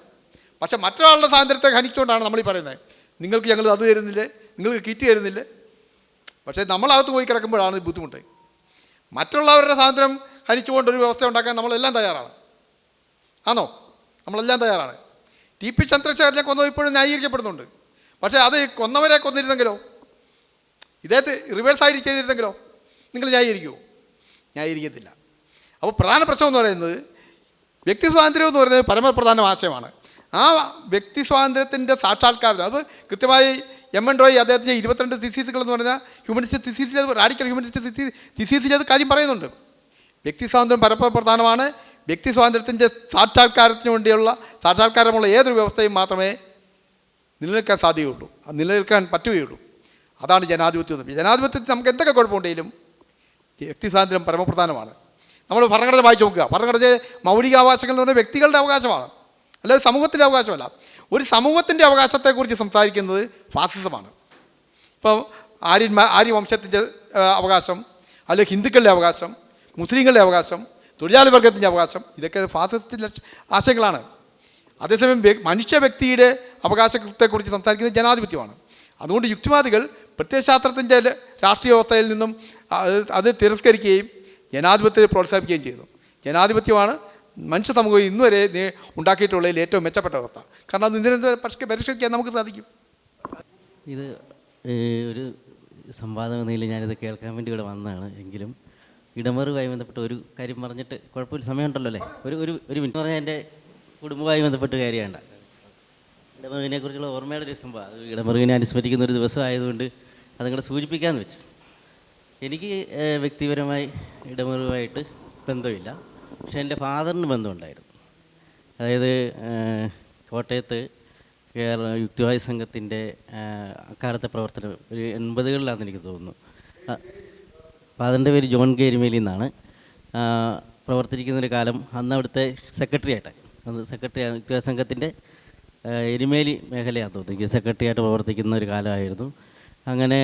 പക്ഷേ മറ്റൊരാളുടെ സ്വാതന്ത്ര്യത്തെ ഹനിച്ചുകൊണ്ടാണ് നമ്മളീ പറയുന്നത്, നിങ്ങൾക്ക് ഞങ്ങൾ അത് തരുന്നില്ലേ, നിങ്ങൾക്ക് കിറ്റ് തരുന്നില്ലേ. പക്ഷേ നമ്മളകത്ത് പോയി കിടക്കുമ്പോഴാണ് ബുദ്ധിമുട്ട്. മറ്റുള്ളവരുടെ സ്വാതന്ത്ര്യം ഹനിച്ചുകൊണ്ടൊരു വ്യവസ്ഥ ഉണ്ടാക്കാൻ നമ്മളെല്ലാം തയ്യാറാണ്. ആണോ? നമ്മളെല്ലാം തയ്യാറാണ്. TP ചന്ദ്രശേഖരനെ കൊന്നത് ഇപ്പോഴും ന്യായീകരിക്കപ്പെടുന്നുണ്ട്. പക്ഷേ അത് കൊന്നവരെ കൊന്നിരുന്നെങ്കിലോ, ഇദ്ദേഹത്തെ റിവേഴ്സായിട്ട് ചെയ്തിരുന്നെങ്കിലോ നിങ്ങൾ ന്യായീകരിക്കുമോ? ന്യായീകരിക്കത്തില്ല. അപ്പോൾ പ്രധാന പ്രശ്നം എന്ന് പറയുന്നത് വ്യക്തി സ്വാതന്ത്ര്യം എന്ന് പറയുന്നത് പരമപ്രധാന ആശയമാണ്. ആ വ്യക്തി സ്വാതന്ത്ര്യത്തിൻ്റെ സാക്ഷാത്കാരം അത് കൃത്യമായി M.N. റോയ് അദ്ദേഹത്തിൻ്റെ 22 തിസീസുകൾ എന്ന് പറഞ്ഞാൽ ഹ്യൂമനിസ്റ്റ് തിസീസിൽ, റാഡിക്കൽ ഹ്യൂമനിസ്റ്റ് തിസീസിൽ അത് കാര്യം പറയുന്നുണ്ട്. വ്യക്തി സ്വാതന്ത്ര്യം പരമപ്രധാനമാണ്. വ്യക്തി സ്വാതന്ത്ര്യത്തിൻ്റെ സാക്ഷാത്കാരമുള്ള ഏതൊരു വ്യവസ്ഥയും മാത്രമേ നിലനിൽക്കാൻ സാധ്യതയുള്ളൂ, നിലനിൽക്കാൻ പറ്റുകയുള്ളൂ. അതാണ് ജനാധിപത്യം. ജനാധിപത്യത്തിൽ നമുക്ക് എന്തൊക്കെ കുഴപ്പമുണ്ടെങ്കിലും വ്യക്തി സ്വാതന്ത്ര്യം പരമപ്രധാനമാണ്. നമ്മൾ ഭരണഘടന വായിച്ച് നോക്കുക. ഭരണഘടന മൗലികാവകാശങ്ങൾ എന്ന് പറഞ്ഞാൽ വ്യക്തികളുടെ അവകാശമാണ്, അല്ലാതെ സമൂഹത്തിൻ്റെ അവകാശമല്ല. ഒരു സമൂഹത്തിൻ്റെ അവകാശത്തെക്കുറിച്ച് സംസാരിക്കുന്നത് ഫാസിസമാണ്. ഇപ്പോൾ ആര്യവംശത്തിൻ്റെ അവകാശം, അല്ലെങ്കിൽ ഹിന്ദുക്കളുടെ അവകാശം, മുസ്ലിങ്ങളുടെ അവകാശം, തൊഴിലാളി വർഗത്തിൻ്റെ അവകാശം, ഇതൊക്കെ ഫാസിസത്തിൻ്റെ ആശയങ്ങളാണ്. അതേസമയം മനുഷ്യ വ്യക്തിയുടെ അവകാശത്തെക്കുറിച്ച് സംസാരിക്കുന്നത് ജനാധിപത്യമാണ്. അതുകൊണ്ട് യുക്തിവാദികൾ പ്രത്യയശാസ്ത്രത്തിൻ്റെ രാഷ്ട്രീയ വ്യവസ്ഥയിൽ നിന്നും അത് തിരസ്കരിക്കുകയും ജനാധിപത്യത്തെ പ്രോത്സാഹിപ്പിക്കുകയും ചെയ്തു. ജനാധിപത്യമാണ് മനുഷ്യ സമൂഹം ഇന്നുവരെ ഉണ്ടാക്കിയിട്ടുള്ളതിൽ ഏറ്റവും മെച്ചപ്പെട്ട വ്യവസ്ഥ. കാരണം അത് ഇതിനെ പരിഷ്കരിക്കാൻ നമുക്ക് സാധിക്കും. ഇത് ഒരു സംവാദം എന്നതിൽ ഞാനിത് കേൾക്കാൻ വേണ്ടി ഇവിടെ വന്നതാണ്. എങ്കിലും ഇടമറുമായി ബന്ധപ്പെട്ട് ഒരു കാര്യം പറഞ്ഞിട്ട് കുഴപ്പമില്ല, സമയമുണ്ടല്ലോ അല്ലേ? ഒരു മിനിറ്റ് പറഞ്ഞാൽ എൻ്റെ കുടുംബവുമായി ബന്ധപ്പെട്ട് കാര്യമാണ്. ഇടമറുവിനെക്കുറിച്ചുള്ള ഓർമ്മയുടെ ഒരു സംഭവം, ഇടമറുവിനെ അനുസ്മരിക്കുന്ന ഒരു ദിവസമായതുകൊണ്ട് അതങ്ങോട്ട് സൂചിപ്പിക്കാമെന്ന് വെച്ചു. എനിക്ക് വ്യക്തിപരമായി ഇടമറുവായിട്ട് ബന്ധമില്ല, പക്ഷേ എൻ്റെ ഫാദറിന് ബന്ധമുണ്ടായിരുന്നു. അതായത് കോട്ടയത്ത് കേരള യുക്തിവാദി സംഘത്തിൻ്റെ അക്കാലത്തെ പ്രവർത്തനം ഒരു 80കളിലാണെന്ന് എനിക്ക് തോന്നുന്നു. ഫാദറിൻ്റെ പേര് ജോൺ കേരിമേലി എന്നാണ്. പ്രവർത്തിക്കുന്നൊരു കാലം അന്ന് അവിടുത്തെ സെക്രട്ടറി ആയിട്ടാണ്. അന്ന് സെക്രട്ടറി യുക്തിവാദി സംഘത്തിൻ്റെ എരുമേലി മേഖലയാണെന്ന് തോന്നുന്നു എനിക്ക് സെക്രട്ടറി ആയിട്ട് പ്രവർത്തിക്കുന്ന ഒരു കാലമായിരുന്നു. അങ്ങനെ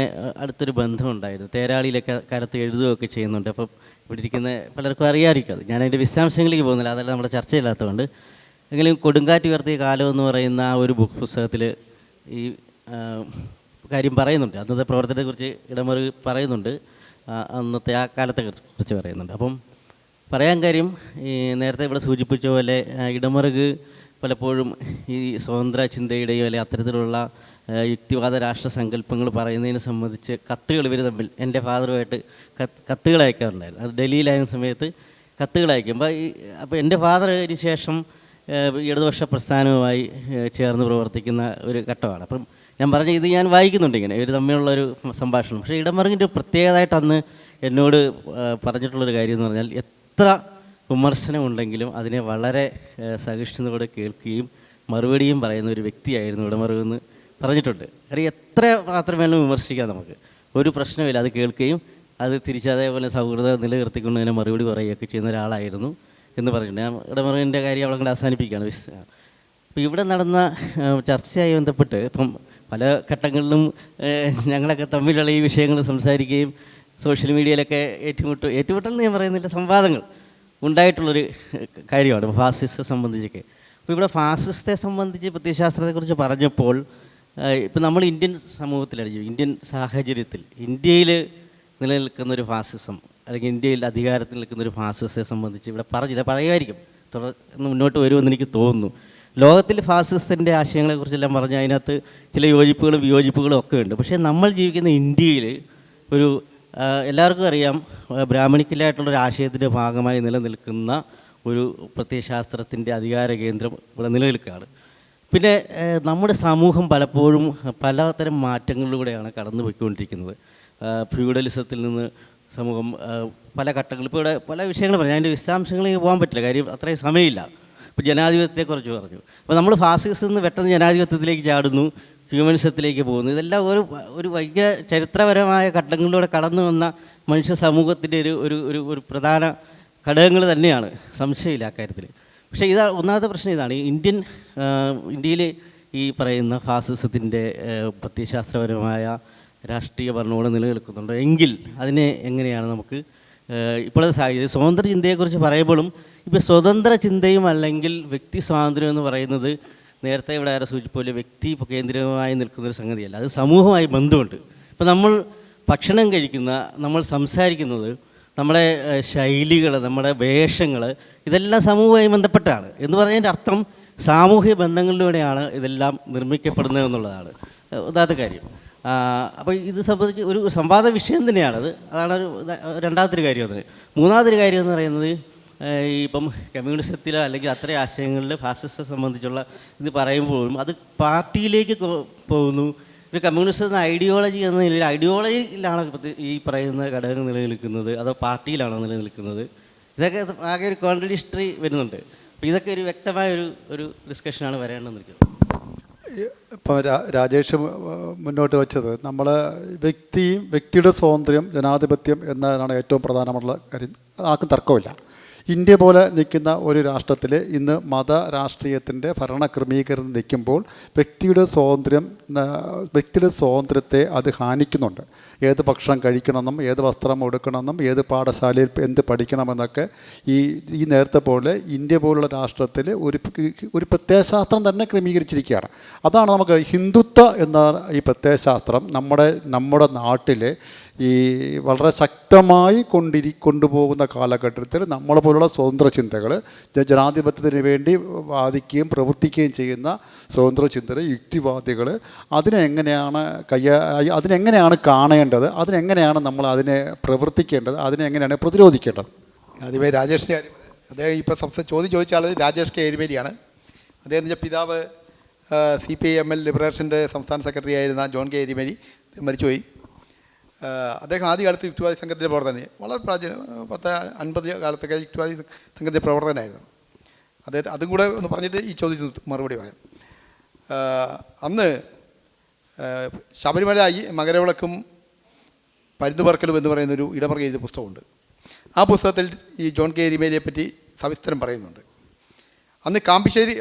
അടുത്തൊരു ബന്ധമുണ്ടായിരുന്നു. തേരാളിയിലൊക്കെ കാലത്ത് എഴുതുകയൊക്കെ ചെയ്യുന്നുണ്ട്. അപ്പം ഇവിടെ ഇരിക്കുന്ന പലർക്കും അറിയാമായിരിക്കും. അത് ഞാനതിൻ്റെ വിശദാംശങ്ങളിലേക്ക് പോകുന്നില്ല, അതെല്ലാം നമ്മുടെ ചർച്ചയില്ലാത്തതുകൊണ്ട്. എങ്കിലും കൊടുങ്കാറ്റ് ഉയർത്തിയ കാലം എന്ന് പറയുന്ന ആ ഒരു പുസ്തകത്തിൽ ഈ കാര്യം പറയുന്നുണ്ട്. അന്നത്തെ പ്രവർത്തനത്തെക്കുറിച്ച് ഇടമറ് പറയുന്നുണ്ട്, അന്നത്തെ ആ കാലത്തെ കുറിച്ച് പറയുന്നുണ്ട്. അപ്പം പറയാൻ കാര്യം ഈ നേരത്തെ ഇവിടെ സൂചിപ്പിച്ച പോലെ ഇടമറുക് പലപ്പോഴും ഈ സ്വതന്ത്ര ചിന്തയുടെയോ അല്ലെങ്കിൽ അത്തരത്തിലുള്ള യുക്തിവാദ രാഷ്ട്ര സങ്കല്പങ്ങൾ പറയുന്നതിനെ സംബന്ധിച്ച് കത്തുകൾ ഇവർ തമ്മിൽ എൻ്റെ ഫാദറുമായിട്ട് കത്തുകൾ അയക്കാറുണ്ടായിരുന്നു. അത് ഡൽഹിയിലായിരുന്ന സമയത്ത് കത്തുകൾ അയക്കുമ്പോൾ അപ്പോൾ എൻ്റെ ഫാദർ അതിന് ശേഷം ഇടതുപക്ഷ പ്രസ്ഥാനവുമായി ചേർന്ന് പ്രവർത്തിക്കുന്ന ഒരു ഘട്ടമാണ്. അപ്പം ഞാൻ പറഞ്ഞ ഇത് ഞാൻ വായിക്കുന്നുണ്ട് ഇങ്ങനെ ഇവർ തമ്മിലുള്ളൊരു സംഭാഷണം. പക്ഷേ ഇടമറുകിൻ്റെ പ്രത്യേകമായിട്ട് അന്ന് എന്നോട് പറഞ്ഞിട്ടുള്ളൊരു കാര്യം എന്ന് പറഞ്ഞാൽ എത്ര വിമർശനമുണ്ടെങ്കിലും അതിനെ വളരെ സഹിഷ്ണുതയോടെ കേൾക്കുകയും മറുപടിയും പറയുന്ന ഒരു വ്യക്തിയായിരുന്നു ഇടമറുകെന്ന് പറഞ്ഞിട്ടുണ്ട്. കാര്യം എത്ര മാത്രം വേണം വിമർശിക്കാം, നമുക്ക് ഒരു പ്രശ്നമില്ല, അത് കേൾക്കുകയും അത് തിരിച്ചതേപോലെ സൗഹൃദം നിലനിർത്തിക്കൊണ്ട് തന്നെ മറുപടി പറയുകയൊക്കെ ചെയ്യുന്ന ഒരാളായിരുന്നു എന്ന് പറഞ്ഞിട്ടുണ്ട്. ഞാൻ ഇടമറുകിൻ്റെ കാര്യം അവിടെ കൊണ്ട് അവസാനിപ്പിക്കുകയാണ്. അപ്പോൾ ഇവിടെ നടന്ന ചർച്ചയായി ബന്ധപ്പെട്ട് ഇപ്പം പല ഘട്ടങ്ങളിലും ഞങ്ങളൊക്കെ തമ്മിലുള്ള ഈ വിഷയങ്ങൾ സംസാരിക്കുകയും സോഷ്യൽ മീഡിയയിലൊക്കെ ഏറ്റുമുട്ടൽ എന്ന് ഞാൻ പറയുന്നില്ല, സംവാദങ്ങൾ ഉണ്ടായിട്ടുള്ളൊരു കാര്യമാണ് ഫാസിസ്റ്റെ സംബന്ധിച്ചൊക്കെ. അപ്പോൾ ഇവിടെ ഫാസിസ്റ്റെ സംബന്ധിച്ച് പ്രത്യയശാസ്ത്രത്തെക്കുറിച്ച് പറഞ്ഞപ്പോൾ ഇപ്പം നമ്മൾ ഇന്ത്യൻ സമൂഹത്തിലാണ്, ഇന്ത്യൻ സാഹചര്യത്തിൽ ഇന്ത്യയിൽ നിലനിൽക്കുന്നൊരു ഫാസിസം അല്ലെങ്കിൽ ഇന്ത്യയിൽ അധികാരത്തിൽ നിൽക്കുന്നൊരു ഫാസിസ്റ്റെ സംബന്ധിച്ച് ഇവിടെ പറയുമായിരിക്കും, തുടർന്ന് മുന്നോട്ട് വരുമെന്ന് എനിക്ക് തോന്നുന്നു. ലോകത്തിൽ ഫാസിസത്തിൻ്റെ ആശയങ്ങളെക്കുറിച്ചെല്ലാം പറഞ്ഞാൽ അതിനകത്ത് ചില യോജിപ്പുകളും വിയോജിപ്പുകളും ഒക്കെ ഉണ്ട്. പക്ഷേ നമ്മൾ ജീവിക്കുന്ന ഇന്ത്യയിൽ ഒരു എല്ലാവർക്കും അറിയാം ബ്രാഹ്മണിക്കലായിട്ടുള്ളൊരു ആശയത്തിൻ്റെ ഭാഗമായി നിലനിൽക്കുന്ന ഒരു പ്രത്യയശാസ്ത്രത്തിൻ്റെ അധികാര കേന്ദ്രം ഇവിടെ നിലനിൽക്കുകയാണ്. പിന്നെ നമ്മുടെ സമൂഹം പലപ്പോഴും പലതരം മാറ്റങ്ങളിലൂടെയാണ് കടന്നു പോയിക്കൊണ്ടിരിക്കുന്നത്. ഫ്യൂഡലിസത്തിൽ നിന്ന് സമൂഹം പല ഘട്ടങ്ങൾ ഇപ്പോൾ ഇവിടെ പല വിഷയങ്ങൾ പറഞ്ഞു. അതിൻ്റെ വിശദാംശങ്ങളിലേക്ക് പോകാൻ പറ്റില്ല, കാര്യം അത്രയും സമയമില്ല. ഇപ്പോൾ ജനാധിപത്യത്തെക്കുറിച്ച് പറഞ്ഞു. അപ്പോൾ നമ്മൾ ഫാസിസത്തിൽ നിന്ന് പെട്ടെന്ന് ജനാധിപത്യത്തിലേക്ക് ചാടുന്നു, ഹ്യൂമനിസത്തിലേക്ക് പോകുന്നു. ഇതെല്ലാം ഒരു ഭയങ്കര ചരിത്രപരമായ ഘട്ടങ്ങളിലൂടെ കടന്നു വന്ന മനുഷ്യ സമൂഹത്തിൻ്റെ ഒരു പ്രധാന ഘടകങ്ങൾ തന്നെയാണ്, സംശയമില്ല അക്കാര്യത്തിൽ. പക്ഷേ ഒന്നാമത്തെ പ്രശ്നം ഇതാണ്, ഇന്ത്യയിൽ ഈ പറയുന്ന ഫാസിസത്തിൻ്റെ പ്രത്യയശാസ്ത്രപരമായ രാഷ്ട്രീയ ഭരണകൂടം നിലനിൽക്കുന്നുണ്ടോ എങ്കിൽ അതിനെ എങ്ങനെയാണ് നമുക്ക് ഇപ്പോഴത്തെ സാഹചര്യം സ്വതന്ത്ര ചിന്തയെക്കുറിച്ച് പറയുമ്പോഴും ഇപ്പോൾ സ്വതന്ത്ര ചിന്തയും അല്ലെങ്കിൽ വ്യക്തി സ്വാതന്ത്ര്യം എന്ന് പറയുന്നത് നേരത്തെ ഇവിടെ ആരെ സൂചിപ്പോലെ വ്യക്തി കേന്ദ്രീയമായി നിൽക്കുന്നൊരു സംഗതിയല്ല, അത് സമൂഹമായി ബന്ധമുണ്ട്. ഇപ്പോൾ നമ്മൾ ഭക്ഷണം കഴിക്കുന്ന, നമ്മൾ സംസാരിക്കുന്നത്, നമ്മുടെ ശൈലികൾ, നമ്മുടെ വേഷങ്ങൾ, ഇതെല്ലാം സമൂഹവുമായി ബന്ധപ്പെട്ടാണ് എന്ന് പറയുന്നതിൻ്റെ അർത്ഥം സാമൂഹിക ബന്ധങ്ങളിലൂടെയാണ് ഇതെല്ലാം നിർമ്മിക്കപ്പെടുന്നത് എന്നുള്ളതാണ് ഒന്നാമത്തെ കാര്യം. അപ്പോൾ ഇത് സംബന്ധിച്ച് ഒരു സംവാദ വിഷയം തന്നെയാണത്. അതാണ് രണ്ടാമത്തെ ഒരു കാര്യം. അതിന് മൂന്നാമതൊരു കാര്യം എന്ന് പറയുന്നത് ഇപ്പം കമ്മ്യൂണിസത്തിലോ അല്ലെങ്കിൽ അത്തരം ആശയങ്ങളിൽ ഫാസിസത്തെ സംബന്ധിച്ചുള്ള ഇത് പറയുമ്പോഴും അത് പാർട്ടിയിലേക്ക് പോകുന്നു. ഒരു കമ്മ്യൂണിസ്റ്റ് എന്ന ഐഡിയോളജി എന്ന നിലയിൽ ഐഡിയോളജിയിലാണ് ഈ പറയുന്ന ഘടകങ്ങൾ നിലനിൽക്കുന്നത്, അതോ പാർട്ടിയിലാണോ നിലനിൽക്കുന്നത്? ഇതൊക്കെ ആകെ ഒരു കോൺട്രഡിക്ടറി വരുന്നുണ്ട്. അപ്പോൾ ഇതൊക്കെ ഒരു വ്യക്തമായ ഒരു ഡിസ്കഷനാണ് വരേണ്ടതെന്ന് നിൽക്കുന്നത്. ഇപ്പോൾ രാജേഷ് മുന്നോട്ട് വെച്ചത് നമ്മൾ വ്യക്തിയുടെ സ്വാതന്ത്ര്യം, ജനാധിപത്യം എന്നതാണ് ഏറ്റവും പ്രധാനമുള്ള കാര്യം. ആർക്കും തർക്കമില്ല. ഇന്ത്യ പോലെ നിൽക്കുന്ന ഒരു രാഷ്ട്രത്തിൽ ഇന്ന് മത രാഷ്ട്രീയത്തിൻ്റെ ഭരണ ക്രമീകരണം നിൽക്കുമ്പോൾ വ്യക്തിയുടെ സ്വാതന്ത്ര്യത്തെ അത് ഹാനിക്കുന്നുണ്ട്. ഏത് ഭക്ഷണം കഴിക്കണമെന്നും ഏത് വസ്ത്രം എടുക്കണമെന്നും ഏത് പാഠശാലയിൽ എന്ത് പഠിക്കണമെന്നൊക്കെ ഈ നേരത്തെ പോലെ ഇന്ത്യ പോലുള്ള രാഷ്ട്രത്തിൽ ഒരു പ്രത്യയശാസ്ത്രം തന്നെ ക്രമീകരിച്ചിരിക്കുകയാണ്. അതാണ് നമുക്ക് ഹിന്ദുത്വ എന്ന ഈ പ്രത്യയശാസ്ത്രം നമ്മുടെ നാട്ടിൽ ഈ വളരെ ശക്തമായി കൊണ്ടുപോകുന്ന കാലഘട്ടത്തിൽ നമ്മളെ പോലുള്ള സ്വതന്ത്ര ചിന്തകൾ, ജനാധിപത്യത്തിന് വേണ്ടി വാദിക്കുകയും പ്രവർത്തിക്കുകയും ചെയ്യുന്ന സ്വതന്ത്ര ചിന്തകൾ, യുക്തിവാദികൾ അതിനെങ്ങനെയാണ് കാണേണ്ടത്, അതിനെങ്ങനെയാണ് നമ്മൾ അതിനെ പ്രവർത്തിക്കേണ്ടത്, അതിനെങ്ങനെയാണ് പ്രതിരോധിക്കേണ്ടത്? ആദ്യമേ രാജേഷിൻ്റെ കാര്യം. അദ്ദേഹം ഇപ്പോൾ ചോദിച്ച ആൾ രാജേഷ് കെ എരുമേലിയാണ്. അദ്ദേഹത്തിൻ്റെ പിതാവ് CPIML ലിബറേഷൻ്റെ സംസ്ഥാന സെക്രട്ടറി ആയിരുന്ന ജോൺ കെ എരുമേലി മരിച്ചുപോയി. അദ്ദേഹം ആദ്യകാലത്ത് യുക്തിവാദി സംഘത്തിൻ്റെ പ്രവർത്തനം, വളരെ പ്രാചീന 10-50 കാലത്തൊക്കെ യുക്തിവാദി സംഘത്തിൻ്റെ പ്രവർത്തനമായിരുന്നു. അതും കൂടെ ഒന്ന് പറഞ്ഞിട്ട് ഈ ചോദ്യത്തിന് മറുപടി പറയാം. അന്ന് ശബരിമല മകരവിളക്കും പരുന്തുപറക്കലും എന്ന് പറയുന്നൊരു ഇടമറുക എഴുതിയ പുസ്തകമുണ്ട്. ആ പുസ്തകത്തിൽ ഈ ജോൺ കെ എരുമേലിയെ പറ്റി സവിസ്തരം പറയുന്നുണ്ട്. അന്ന്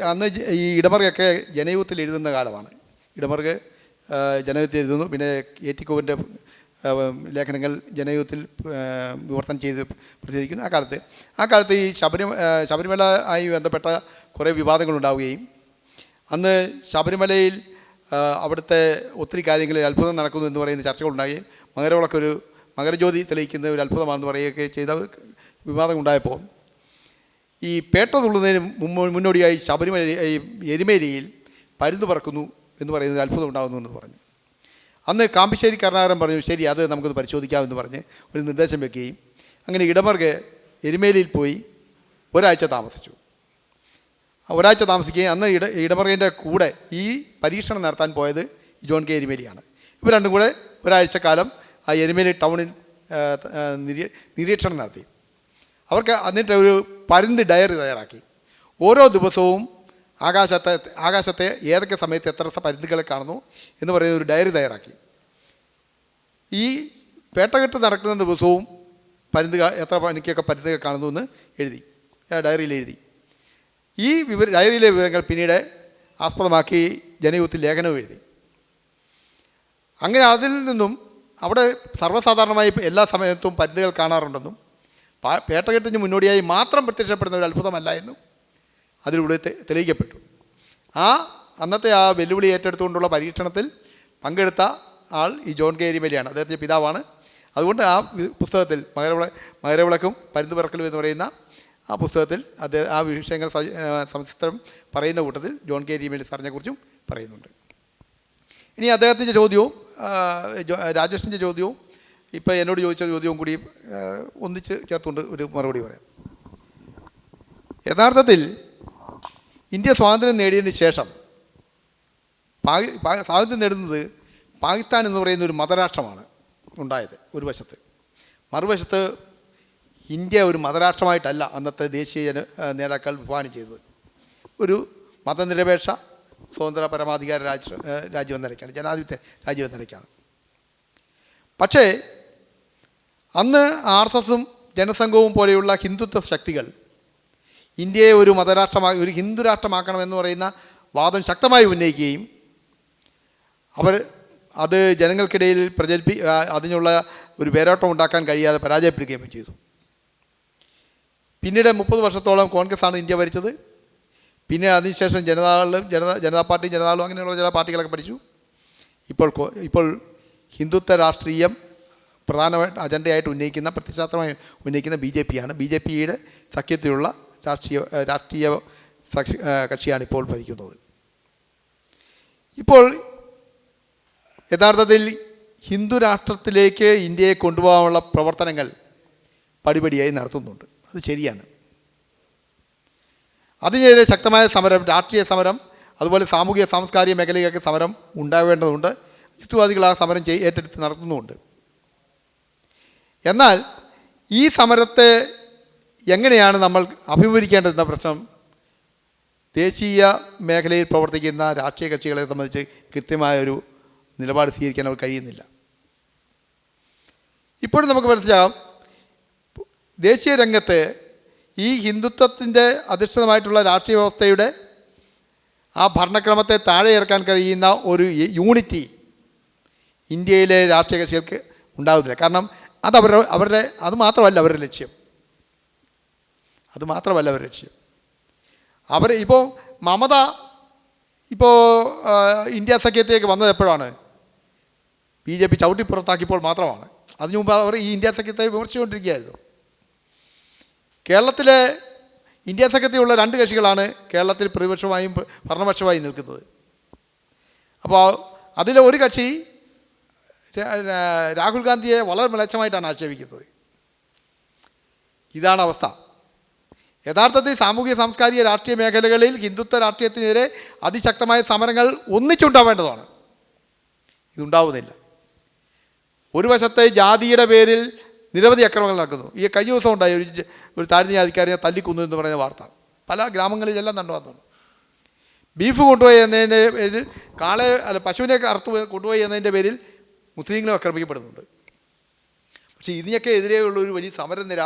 ഈ ഇടമറുകൊക്കെ ജനയൂത്തിൽ എഴുതുന്ന കാലമാണ്. ഇടമറുക് ജനയൂത്തിൽ എഴുതുന്നു. പിന്നെ ഏറ്റിക്കോവിൻ്റെ ലേഖനങ്ങൾ ജനയൂത്തിൽ വിവർത്തനം ചെയ്ത് പ്രസിദ്ധീകരിക്കുന്നു. ആ കാലത്ത് ഈ ശബരിമല ആയി ബന്ധപ്പെട്ട കുറേ വിവാദങ്ങളുണ്ടാവുകയും അന്ന് ശബരിമലയിൽ അവിടുത്തെ ഒത്തിരി കാര്യങ്ങളിൽ അത്ഭുതം നടക്കുന്നു എന്ന് പറയുന്ന ചർച്ചകളുണ്ടാവുകയും മകരജ്യോതി തെളിയിക്കുന്ന ഒരു അത്ഭുതമാണെന്ന് പറയുകയൊക്കെ ചെയ്ത വിവാദം ഉണ്ടായപ്പോൾ ഈ പേട്ട തുള്ളുന്നതിന് മുന്നോടിയായി എരുമേലിയിൽ പരുന്ത് പറക്കുന്നു എന്ന് പറയുന്ന ഒരു അത്ഭുതം ഉണ്ടാകുന്നു എന്ന് പറഞ്ഞു. അന്ന് കാമ്പിശ്ശേരി കരുണാകരൻ പറഞ്ഞു, ശരി, അത് നമുക്കൊന്ന് പരിശോധിക്കാമെന്ന് പറഞ്ഞ് ഒരു നിർദ്ദേശം വെക്കുകയും അങ്ങനെ ഇടമറുക് എരുമേലിയിൽ പോയി ഒരാഴ്ച താമസിക്കുകയും അന്ന് ഇടമറുകിൻ്റെ കൂടെ ഈ പരീക്ഷണം നടത്താൻ പോയത് ജോൺ കെ എരുമേലിയാണ്. ഇവർ രണ്ടും കൂടെ ഒരാഴ്ചക്കാലം ആ എരുമേലി ടൗണിൽ നിരീക്ഷണം നടത്തി. അവർക്ക് എന്നിട്ട് ഒരു പരുന്ത് ഡയറി തയ്യാറാക്കി. ഓരോ ദിവസവും ആകാശത്തെ ഏതൊക്കെ സമയത്ത് എത്ര പരുന്തുകളെ കാണുന്നു എന്ന് പറയുന്ന ഒരു ഡയറി തയ്യാറാക്കി. ഈ പേട്ടകെട്ട് നടക്കുന്ന ദിവസവും എത്ര മണിക്കൊക്കെ പരുന്തുകൾ കാണുന്നു എന്ന് എഴുതി, ഡയറിയിൽ എഴുതി. ഈ ഡയറിയിലെ വിവരങ്ങൾ പിന്നീട് ആസ്പദമാക്കി ജനയൂത്തിൽ ലേഖനവും എഴുതി. അങ്ങനെ അതിൽ നിന്നും അവിടെ സർവ്വസാധാരണമായി എല്ലാ സമയത്തും പരുന്തുകൾ കാണാറുണ്ടെന്നും പേട്ടകെട്ടിന് മുന്നോടിയായി മാത്രം പ്രത്യക്ഷപ്പെടുന്ന ഒരു അത്ഭുതമല്ല എന്നും അതിലൂടെ തെളിയിക്കപ്പെട്ടു. അന്നത്തെ ആ വെല്ലുവിളി ഏറ്റെടുത്തുകൊണ്ടുള്ള പരീക്ഷണത്തിൽ പങ്കെടുത്ത ആൾ ഈ ജോൺ കെ എരുമേലിയാണ്, അദ്ദേഹത്തിൻ്റെ പിതാവാണ്. അതുകൊണ്ട് ആ പുസ്തകത്തിൽ മകരവിളക്കും പരുന്ത് പറക്കലും എന്ന് പറയുന്ന ആ പുസ്തകത്തിൽ ആ വിഷയങ്ങൾ സവിസ്തരം പറയുന്ന കൂട്ടത്തിൽ ജോൺ കെ എരുമേലി സാറിനെക്കുറിച്ചും പറയുന്നുണ്ട്. ഇനി അദ്ദേഹത്തിൻ്റെ ചോദ്യവും രാജേഷിൻ്റെ ചോദ്യവും ഇപ്പോൾ എന്നോട് ചോദിച്ച ചോദ്യവും കൂടി ഒന്നിച്ച് ചേർത്തുകൊണ്ട് ഒരു മറുപടി പറയാം. യഥാർത്ഥത്തിൽ ഇന്ത്യ സ്വാതന്ത്ര്യം നേടിയതിന് ശേഷം സ്വാതന്ത്ര്യം നേടുന്നത് പാകിസ്ഥാൻ എന്ന് പറയുന്ന ഒരു മതരാഷ്ട്രമാണ്. ഉണ്ടായത് ഒരു വശത്ത്. മറുവശത്ത് ഇന്ത്യ ഒരു മതരാഷ്ട്രമായിട്ടല്ല അന്നത്തെ ദേശീയ നേതാക്കൾ വിഭാവനം ചെയ്തത്. ഒരു മതനിരപേക്ഷ സ്വതന്ത്ര പരമാധികാര രാജ്യം എന്ന നിലയ്ക്കാണ്, ജനാധിപത്യ രാജ്യം എന്ന നിലയ്ക്കാണ്. പക്ഷേ അന്ന് RSSഉം ജനസംഘവും പോലെയുള്ള ഹിന്ദുത്വ ശക്തികൾ ഇന്ത്യയെ ഒരു ഒരു ഹിന്ദു രാഷ്ട്രമാക്കണമെന്ന് പറയുന്ന വാദം ശക്തമായി ഉന്നയിക്കുകയും അത് ജനങ്ങൾക്കിടയിൽ അതിനുള്ള ഒരു വേരോട്ടം ഉണ്ടാക്കാൻ കഴിയാതെ പരാജയപ്പെടുകയും ചെയ്തു. പിന്നീട് 30 വർഷത്തോളം കോൺഗ്രസ്സാണ് ഇന്ത്യ ഭരിച്ചത്. പിന്നെ അതിനുശേഷം ജനതാ പാർട്ടി, ജനതാദളും അങ്ങനെയുള്ള ചില പാർട്ടികളൊക്കെ ഭരിച്ചു. ഇപ്പോൾ ഹിന്ദുത്വ രാഷ്ട്രീയം പ്രധാനമായിട്ട് അജണ്ടയായിട്ട് ഉന്നയിക്കുന്ന, പ്രത്യശാസ്ത്രമായി ഉന്നയിക്കുന്ന BJP ആണ്. BJPയുടെ സഖ്യത്തിലുള്ള രാഷ്ട്രീയ കക്ഷിയാണ് ഇപ്പോൾ ഭരിക്കുന്നത്. ഇപ്പോൾ യഥാർത്ഥത്തിൽ ഹിന്ദു രാഷ്ട്രത്തിലേക്ക് ഇന്ത്യയെ കൊണ്ടുപോകാനുള്ള പ്രവർത്തനങ്ങൾ പടിപടിയായി നടത്തുന്നുണ്ട്. അത് ശരിയാണ്. അതിനെതിരെ ശക്തമായ സമരം, രാഷ്ട്രീയ സമരം, അതുപോലെ സാമൂഹിക സാംസ്കാരിക മേഖലയിലൊക്കെ സമരം ഉണ്ടാവേണ്ടതുണ്ട്. യുക്തിവാദികൾ ആ സമരം ഏറ്റെടുത്ത് നടത്തുന്നുമുണ്ട്. എന്നാൽ ഈ സമരത്തെ എങ്ങനെയാണ് നമ്മൾ അഭിമുഖീകരിക്കേണ്ടതെന്ന പ്രശ്നം ദേശീയ മേഖലയിൽ പ്രവർത്തിക്കുന്ന രാഷ്ട്രീയ കക്ഷികളെ സംബന്ധിച്ച് കൃത്യമായൊരു നിലപാട് സ്വീകരിക്കാൻ അവർ കഴിയുന്നില്ല. ഇപ്പോഴും നമുക്ക് മനസ്സിലാകാം, ദേശീയ രംഗത്ത് ഈ ഹിന്ദുത്വത്തിൻ്റെ അധിഷ്ഠിതമായിട്ടുള്ള രാഷ്ട്രീയ വ്യവസ്ഥയുടെ ആ ഭരണക്രമത്തെ താഴെ ഇറക്കാൻ കഴിയുന്ന ഒരു യൂണിറ്റി ഇന്ത്യയിലെ രാഷ്ട്രീയ കക്ഷികൾക്ക് ഉണ്ടാകുന്നില്ല. കാരണം അത് മാത്രമല്ല അവരുടെ ലക്ഷ്യം. ഇപ്പോൾ മമത ഇന്ത്യ സഖ്യത്തേക്ക് വന്നത് എപ്പോഴാണ്? BJP ചവിട്ടി പുറത്താക്കിയപ്പോൾ മാത്രമാണ്. അതിനു മുമ്പ് അവർ ഈ ഇന്ത്യ സഖ്യത്തെ വിമർശിച്ചുകൊണ്ടിരിക്കുകയായിരുന്നു. കേരളത്തിലെ ഇന്ത്യ സഖ്യത്തിലുള്ള 2 കക്ഷികളാണ് കേരളത്തിൽ പ്രതിപക്ഷമായും ഭരണപക്ഷമായും നിൽക്കുന്നത്. അപ്പോൾ അതിലെ ഒരു കക്ഷി രാഹുൽ ഗാന്ധിയെ വളരെ മ്ലേച്ഛമായിട്ടാണ് ആക്ഷേപിക്കുന്നത്. ഇതാണ് അവസ്ഥ. യഥാർത്ഥത്തിൽ സാമൂഹിക സാംസ്കാരിക രാഷ്ട്രീയ മേഖലകളിൽ ഹിന്ദുത്വ രാഷ്ട്രീയത്തിനെതിരെ അതിശക്തമായ സമരങ്ങൾ ഒന്നിച്ചുണ്ടാവേണ്ടതാണ്. ഇതുണ്ടാവുന്നില്ല. ഒരു വശത്തെ ജാതിയുടെ പേരിൽ നിരവധി അക്രമങ്ങൾ നടക്കുന്നു. ഈ കഴിഞ്ഞ ദിവസം ഉണ്ടായി ഒരു താഴ്ന്ന ജാതിക്കാരനെ തല്ലിക്കൊന്നു എന്ന് പറയുന്ന വാർത്ത പല ഗ്രാമങ്ങളിലെല്ലാം നടന്നു. ബീഫ് കൊണ്ടുപോയി എന്നതിൻ്റെ പേരിൽ പശുവിനെ അറുത്ത് കൊണ്ടുപോയി എന്നതിൻ്റെ പേരിൽ മുസ്ലിങ്ങളും ആക്രമിക്കപ്പെടുന്നുണ്ട്. പക്ഷേ ഇതിനൊക്കെ എതിരെയുള്ള ഒരു വലിയ സമരനിര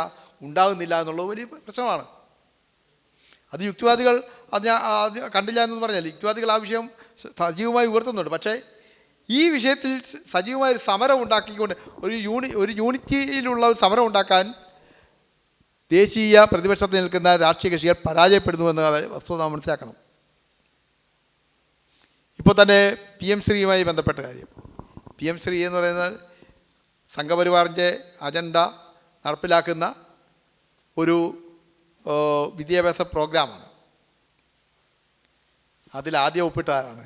ഉണ്ടാകുന്നില്ല എന്നുള്ളത് വലിയ പ്രശ്നമാണ്. അത് യുക്തിവാദികൾ കണ്ടില്ല എന്ന് പറഞ്ഞാൽ യുക്തിവാദികൾ ആ വിഷയം സജീവമായി ഉയർത്തുന്നുണ്ട്. പക്ഷേ ഈ വിഷയത്തിൽ സജീവമായ ഒരു സമരം ഉണ്ടാക്കിക്കൊണ്ട് ഒരു യൂണിറ്റിയിലുള്ള ഒരു സമരം ഉണ്ടാക്കാൻ ദേശീയ പ്രതിപക്ഷത്തിൽ നിൽക്കുന്ന രാഷ്ട്രീയ കക്ഷികൾ പരാജയപ്പെടുന്നുവെന്ന് വസ്തുത നാം മനസ്സിലാക്കണം. ഇപ്പോൾ തന്നെ PM ശ്രീയുമായി ബന്ധപ്പെട്ട കാര്യം, PM ശ്രീ എന്ന് പറയുന്നത് സംഘപരിവാറിൻ്റെ അജണ്ട നടപ്പിലാക്കുന്ന ഒരു വിദ്യാഭ്യാസ പ്രോഗ്രാമാണ്. അതിൽ ആദ്യം ഒപ്പിട്ട ആരാണ്?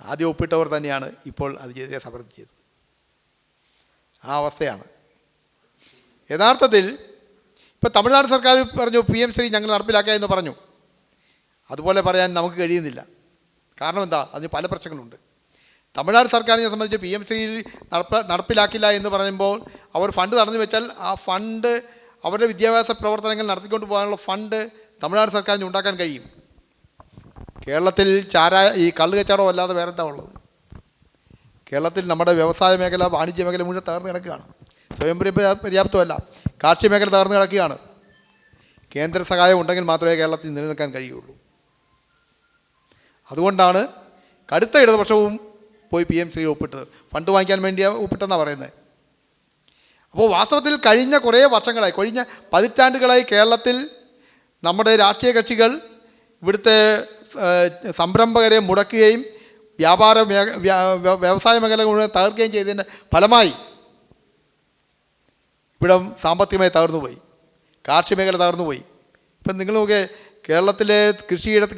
ആദ്യം ഒപ്പിട്ടവർ തന്നെയാണ് ഇപ്പോൾ അതിനെതിരെ സമരം ചെയ്തത്. ആ അവസ്ഥയാണ് യഥാർത്ഥത്തിൽ. ഇപ്പോൾ തമിഴ്നാട് സർക്കാർ പറഞ്ഞു PM ശ്രീ ഞങ്ങൾ നടപ്പിലാക്കുക എന്ന് പറഞ്ഞു. അതുപോലെ പറയാൻ നമുക്ക് കഴിയുന്നില്ല. കാരണം എന്താ? അതിന് പല പ്രശ്നങ്ങളുണ്ട്. തമിഴ്നാട് സർക്കാരിനെ സംബന്ധിച്ച് PM ശ്രീയിൽ നടപ്പിലാക്കില്ല എന്ന് പറയുമ്പോൾ അവർ ഫണ്ട് തടഞ്ഞു വെച്ചാൽ ആ ഫണ്ട് അവരുടെ വിദ്യാഭ്യാസ പ്രവർത്തനങ്ങൾ നടത്തിക്കൊണ്ട് പോകാനുള്ള ഫണ്ട് തമിഴ്നാട് സർക്കാരിന് ഉണ്ടാക്കാൻ കഴിയും. കേരളത്തിൽ ഈ കള്ള് കച്ചവടം അല്ലാതെ വേറെന്താ ഉള്ളത്? കേരളത്തിൽ നമ്മുടെ വ്യവസായ മേഖല, വാണിജ്യ മേഖല മുഴുവൻ തകർന്ന് കിടക്കുകയാണ്. സ്വയം പര്യാപ്തമല്ല, കാർഷിക മേഖല തകർന്ന് കിടക്കുകയാണ്. കേന്ദ്ര സഹായം ഉണ്ടെങ്കിൽ മാത്രമേ കേരളത്തിൽ നിലനിൽക്കാൻ കഴിയുള്ളൂ. അതുകൊണ്ടാണ് കടുത്ത ഇടതുപക്ഷവും പോയി PM ശ്രീ ഒപ്പിട്ടത്. ഫണ്ട് വാങ്ങിക്കാൻ വേണ്ടി ഒപ്പിട്ടെന്നാണ് പറയുന്നത്. അപ്പോൾ വാസ്തവത്തിൽ കഴിഞ്ഞ കുറേ വർഷങ്ങളായി, കഴിഞ്ഞ പതിറ്റാണ്ടുകളായി കേരളത്തിൽ നമ്മുടെ രാഷ്ട്രീയ കക്ഷികൾ ഇവിടുത്തെ സംരംഭകരെ മുടക്കുകയും വ്യവസായ മേഖല മുഴുവൻ തകർക്കുകയും ചെയ്തതിൻ്റെ ഫലമായി ഇവിടം സാമ്പത്തികമായി തകർന്നുപോയി, കാർഷിക മേഖല തകർന്നുപോയി. ഇപ്പം നിങ്ങൾ നോക്കിയേ, കേരളത്തിലെ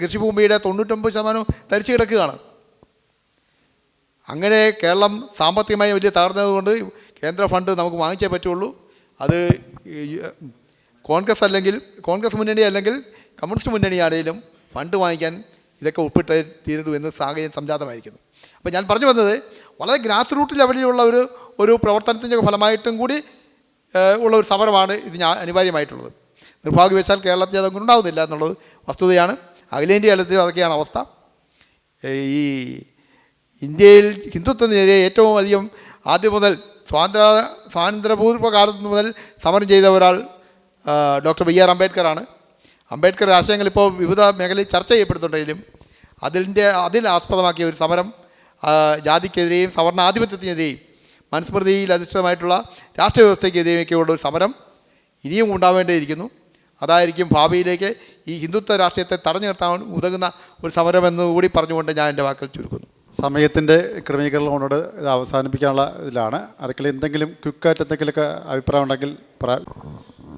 കൃഷിഭൂമിയുടെ 99% തരിച്ചു കിടക്കുകയാണ്. അങ്ങനെ കേരളം സാമ്പത്തികമായി വലിയ തകർന്നതുകൊണ്ട് കേന്ദ്ര ഫണ്ട് നമുക്ക് വാങ്ങിച്ചേ പറ്റുള്ളൂ. അത് കോൺഗ്രസ് മുന്നണി അല്ലെങ്കിൽ കമ്മ്യൂണിസ്റ്റ് മുന്നണിയാണെങ്കിലും ഫണ്ട് വാങ്ങിക്കാൻ ഇതൊക്കെ ഒപ്പിട്ട് തീരുന്നു എന്ന് സാഹചര്യം സംജാതമായിരിക്കുന്നു. അപ്പോൾ ഞാൻ പറഞ്ഞു വന്നത്, വളരെ ഗ്രാസ് റൂട്ട് ലെവലിലുള്ള ഒരു പ്രവർത്തനത്തിൻ്റെ ഫലമായിട്ടും കൂടി ഉള്ള ഒരു സമരമാണ് ഇത് അനിവാര്യമായിട്ടുള്ളത്. നിർഭാഗ്യവശാൽ കേരളത്തിൽ അതൊന്നും ഉണ്ടാകുന്നില്ല എന്നുള്ളത് വസ്തുതയാണ്. അഖിലേന്ത്യാ തലത്തിലും അതൊക്കെയാണ് അവസ്ഥ. ഈ ഇന്ത്യയിൽ ഹിന്ദുത്വത്തിനെതിരെ ഏറ്റവും അധികം ആദ്യം മുതൽ സ്വാതന്ത്ര്യപൂർവ്വ കാലത്ത് മുതൽ സമരം ചെയ്ത ഒരാൾ ഡോക്ടർ ബി ആർ അംബേദ്കറാണ്. അംബേദ്കർ ആശയങ്ങൾ ഇപ്പോൾ വിവിധ മേഖലയിൽ ചർച്ച ചെയ്യപ്പെടുന്നുണ്ടെങ്കിലും അതിൽ ആസ്പദമാക്കിയ ഒരു സമരം ജാതിക്കെതിരെയും സവർണാധിപത്യത്തിനെതിരെയും മനുസ്മൃതിയിൽ അധിഷ്ഠിതമായിട്ടുള്ള രാഷ്ട്രീയ വ്യവസ്ഥയ്ക്കെതിരെയൊക്കെയുള്ള ഒരു സമരം ഇനിയും ഉണ്ടാവേണ്ടിയിരിക്കുന്നു. അതായിരിക്കും ഭാവിയിലേക്ക് ഈ ഹിന്ദുത്വ രാഷ്ട്രീയത്തെ തടഞ്ഞു നിർത്താൻ ഉതകുന്ന ഒരു സമരമെന്ന് കൂടി പറഞ്ഞുകൊണ്ട് ഞാൻ എൻ്റെ വാക്കുകൾ ചുരുക്കുന്നു. സമയത്തിൻ്റെ ക്രമീകരണങ്ങളോട് ഇത് അവസാനിപ്പിക്കാനുള്ള ഇതിലാണ്. ആർക്കെങ്കിലും എന്തെങ്കിലും ക്വിക്കായിട്ട് എന്തെങ്കിലുമൊക്കെ അഭിപ്രായം ഉണ്ടെങ്കിൽ പറയാം.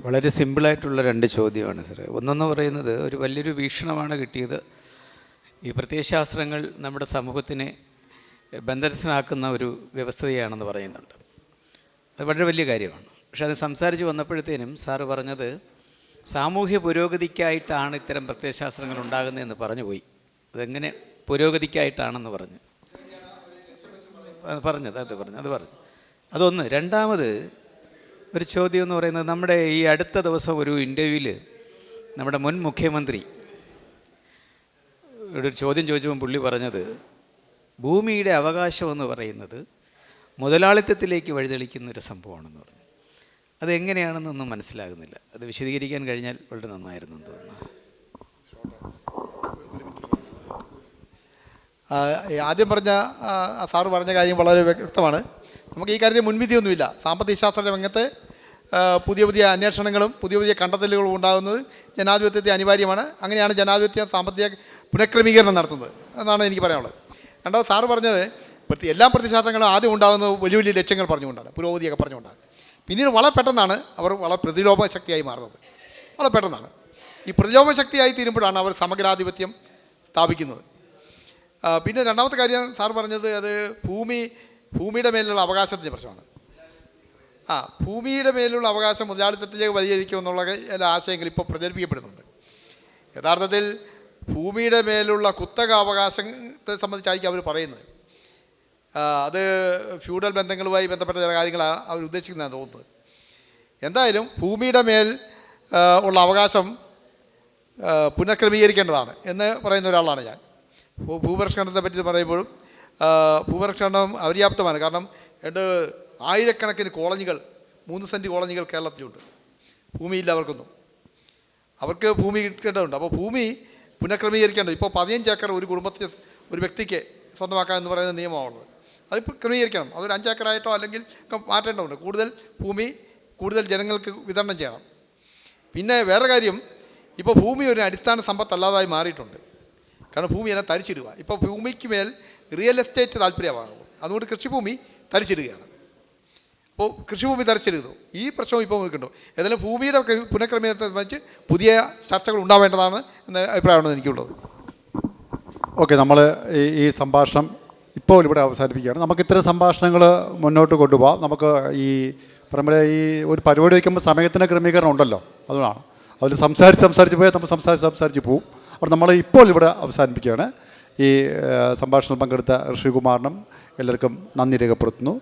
വളരെ സിമ്പിളായിട്ടുള്ള 2 ചോദ്യമാണ് സാർ. ഒന്നെന്ന് പറയുന്നത് ഒരു വലിയൊരു വീക്ഷണമാണ് കിട്ടിയത്. ഈ പ്രത്യയശാസ്ത്രങ്ങൾ നമ്മുടെ സമൂഹത്തിനെ ബന്ധനസ്ഥനാക്കുന്ന ഒരു വ്യവസ്ഥയാണെന്ന് പറയുന്നുണ്ട്. അത് വളരെ വലിയ കാര്യമാണ്. പക്ഷേ അത് സംസാരിച്ച് വന്നപ്പോഴത്തേനും സാറ് പറഞ്ഞത് സാമൂഹ്യ പുരോഗതിക്കായിട്ടാണ് ഇത്തരം പ്രത്യയശാസ്ത്രങ്ങൾ ഉണ്ടാകുന്നതെന്ന് പറഞ്ഞു പോയി. അതെങ്ങനെ പുരോഗതിക്കായിട്ടാണെന്ന് പറഞ്ഞു. അതൊന്ന്. രണ്ടാമത് ഒരു ചോദ്യം എന്ന് പറയുന്നത്, നമ്മുടെ ഈ അടുത്ത ദിവസം ഒരു ഇൻ്റർവ്യൂവിൽ നമ്മുടെ മുൻ മുഖ്യമന്ത്രി ഒരു ചോദ്യം ചോദിച്ചപ്പോൾ പുള്ളി പറഞ്ഞത് ഭൂമിയുടെ അവകാശം എന്ന് പറയുന്നത് മുതലാളിത്തത്തിലേക്ക് വഴിതെളിക്കുന്നൊരു സംഭവമാണെന്ന് പറഞ്ഞു. അതെങ്ങനെയാണെന്നൊന്നും മനസ്സിലാകുന്നില്ല. അത് വിശദീകരിക്കാൻ കഴിഞ്ഞാൽ വളരെ നന്നായിരുന്നു എന്ന് തോന്നുന്നു. ആദ്യം പറഞ്ഞ സാറ് പറഞ്ഞ കാര്യം വളരെ വ്യക്തമാണ്. നമുക്ക് ഈ കാര്യത്തിൽ മുൻവിധിയൊന്നുമില്ല. സാമ്പത്തിക ശാസ്ത്ര രംഗത്ത് പുതിയ പുതിയ അന്വേഷണങ്ങളും പുതിയ പുതിയ കണ്ടെത്തലുകളും ഉണ്ടാകുന്നത് ജനാധിപത്യത്തെ അനിവാര്യമാണ്. അങ്ങനെയാണ് ജനാധിപത്യം സാമ്പത്തിക പുനഃക്രമീകരണം നടത്തുന്നത് എന്നാണ് എനിക്ക് പറയാനുള്ളത്. രണ്ടാമത് സാറ് പറഞ്ഞത് എല്ലാ പ്രത്യയശാസ്ത്രങ്ങളും ആദ്യം ഉണ്ടാകുന്നത് വലിയ വലിയ ലക്ഷ്യങ്ങൾ പറഞ്ഞുകൊണ്ടാണ്, പുരോഗതിയൊക്കെ പറഞ്ഞുകൊണ്ടാണ്. പിന്നീട് വളരെ പെട്ടെന്നാണ് അവർ വളരെ പ്രതിലോഭ ശക്തിയായി മാറുന്നത്. വളരെ പെട്ടെന്നാണ് ഈ പ്രതിലോഭ ശക്തിയായി തീരുമ്പോഴാണ് അവർ സമഗ്രാധിപത്യം സ്ഥാപിക്കുന്നത്. പിന്നെ രണ്ടാമത്തെ കാര്യം സാർ പറഞ്ഞത് അത് ഭൂമിയുടെ മേലുള്ള അവകാശത്തിൻ്റെ പ്രശ്നമാണ്. ഭൂമിയുടെ മേലുള്ള അവകാശം മുതലാളിത്തത്തിലേക്ക് വലിയിരിക്കും എന്നുള്ള എല്ലാ ആശയങ്ങൾ ഇപ്പോൾ പ്രചരിപ്പിക്കപ്പെടുന്നുണ്ട്. യഥാർത്ഥത്തിൽ ഭൂമിയുടെ മേലുള്ള കുത്തക അവകാശത്തെ സംബന്ധിച്ചായിരിക്കും അവർ പറയുന്നത്. അത് ഫ്യൂഡൽ ബന്ധങ്ങളുമായി ബന്ധപ്പെട്ട ചില കാര്യങ്ങളാണ് അവർ ഉദ്ദേശിക്കുന്നതെന്ന് തോന്നുന്നത്. എന്തായാലും ഭൂമിയുടെ മേൽ ഉള്ള അവകാശം പുനഃക്രമീകരിക്കേണ്ടതാണ് എന്ന് പറയുന്ന ഒരാളാണ് ഞാൻ. ഭൂപരിഷ്കരണത്തെ പറ്റി പറയുമ്പോഴും ഭൂപരിഷ്കരണം അപര്യാപ്തമാണ്. കാരണം ആയിരക്കണക്കിന് കോളനികൾ, 3 സെൻറ്റ് കോളനികൾ കേരളത്തിലുണ്ട്. ഭൂമിയില്ല അവർക്കൊന്നും. അവർക്ക് ഭൂമി കിട്ടേണ്ടതുണ്ട്. അപ്പോൾ ഭൂമി പുനഃക്രമീകരിക്കേണ്ടത് ഇപ്പോൾ 15 ഏക്കർ ഒരു കുടുംബത്തിന് ഒരു വ്യക്തിക്ക് സ്വന്തമാക്കാൻ എന്ന് പറയുന്ന നിയമമാണുള്ളത്. അതിപ്പോൾ ക്രമീകരിക്കണം. അതൊരു 5 ഏക്കറായിട്ടോ അല്ലെങ്കിൽ മാറ്റേണ്ടതുണ്ട്. കൂടുതൽ ജനങ്ങൾക്ക് വിതരണം ചെയ്യണം. പിന്നെ വേറെ കാര്യം, ഇപ്പോൾ ഭൂമി ഒരു അടിസ്ഥാന സമ്പത്തല്ലാതായി മാറിയിട്ടുണ്ട്. കാരണം ഭൂമി എന്നെ തരിച്ചിടുക. ഇപ്പോൾ ഭൂമിക്ക് മേൽ റിയൽ എസ്റ്റേറ്റ് താല്പര്യമാണ്. അതുകൊണ്ട് കൃഷിഭൂമി തരിച്ചിടുകയാണ്. അപ്പോൾ കൃഷിഭൂമി തരിച്ചിടുന്നു. ഈ പ്രശ്നം ഇപ്പോൾ നിൽക്കുന്നുണ്ടോ? ഏതായാലും ഭൂമിയുടെ പുനഃക്രമീകരണത്തെ സംബന്ധിച്ച് പുതിയ ചർച്ചകൾ ഉണ്ടാവേണ്ടതാണ് എന്ന അഭിപ്രായമാണ് എനിക്കുള്ളത്. ഓക്കെ, നമ്മൾ ഈ സംഭാഷണം ഇപ്പോൾ ഇവിടെ അവസാനിപ്പിക്കുകയാണ്. നമുക്ക് ഇത്തരം സംഭാഷണങ്ങൾ മുന്നോട്ട് കൊണ്ടുപോകാം. നമുക്ക് ഈ നമ്മുടെ ഈ ഒരു പരിപാടി വയ്ക്കുമ്പോൾ സമയത്തിൻ്റെ ക്രമീകരണം ഉണ്ടല്ലോ, അതുകൊണ്ടാണ്. അതിൽ സംസാരിച്ച് പോയാൽ നമ്മൾ സംസാരിച്ച് പോവും. അപ്പോൾ നമ്മൾ ഇപ്പോൾ ഇവിടെ അവസാനിപ്പിക്കുകയാണ്. ഈ സംഭാഷണത്തിൽ പങ്കെടുത്ത ഋഷികുമാറിനും എല്ലാവർക്കും നന്ദി രേഖപ്പെടുത്തുന്നു.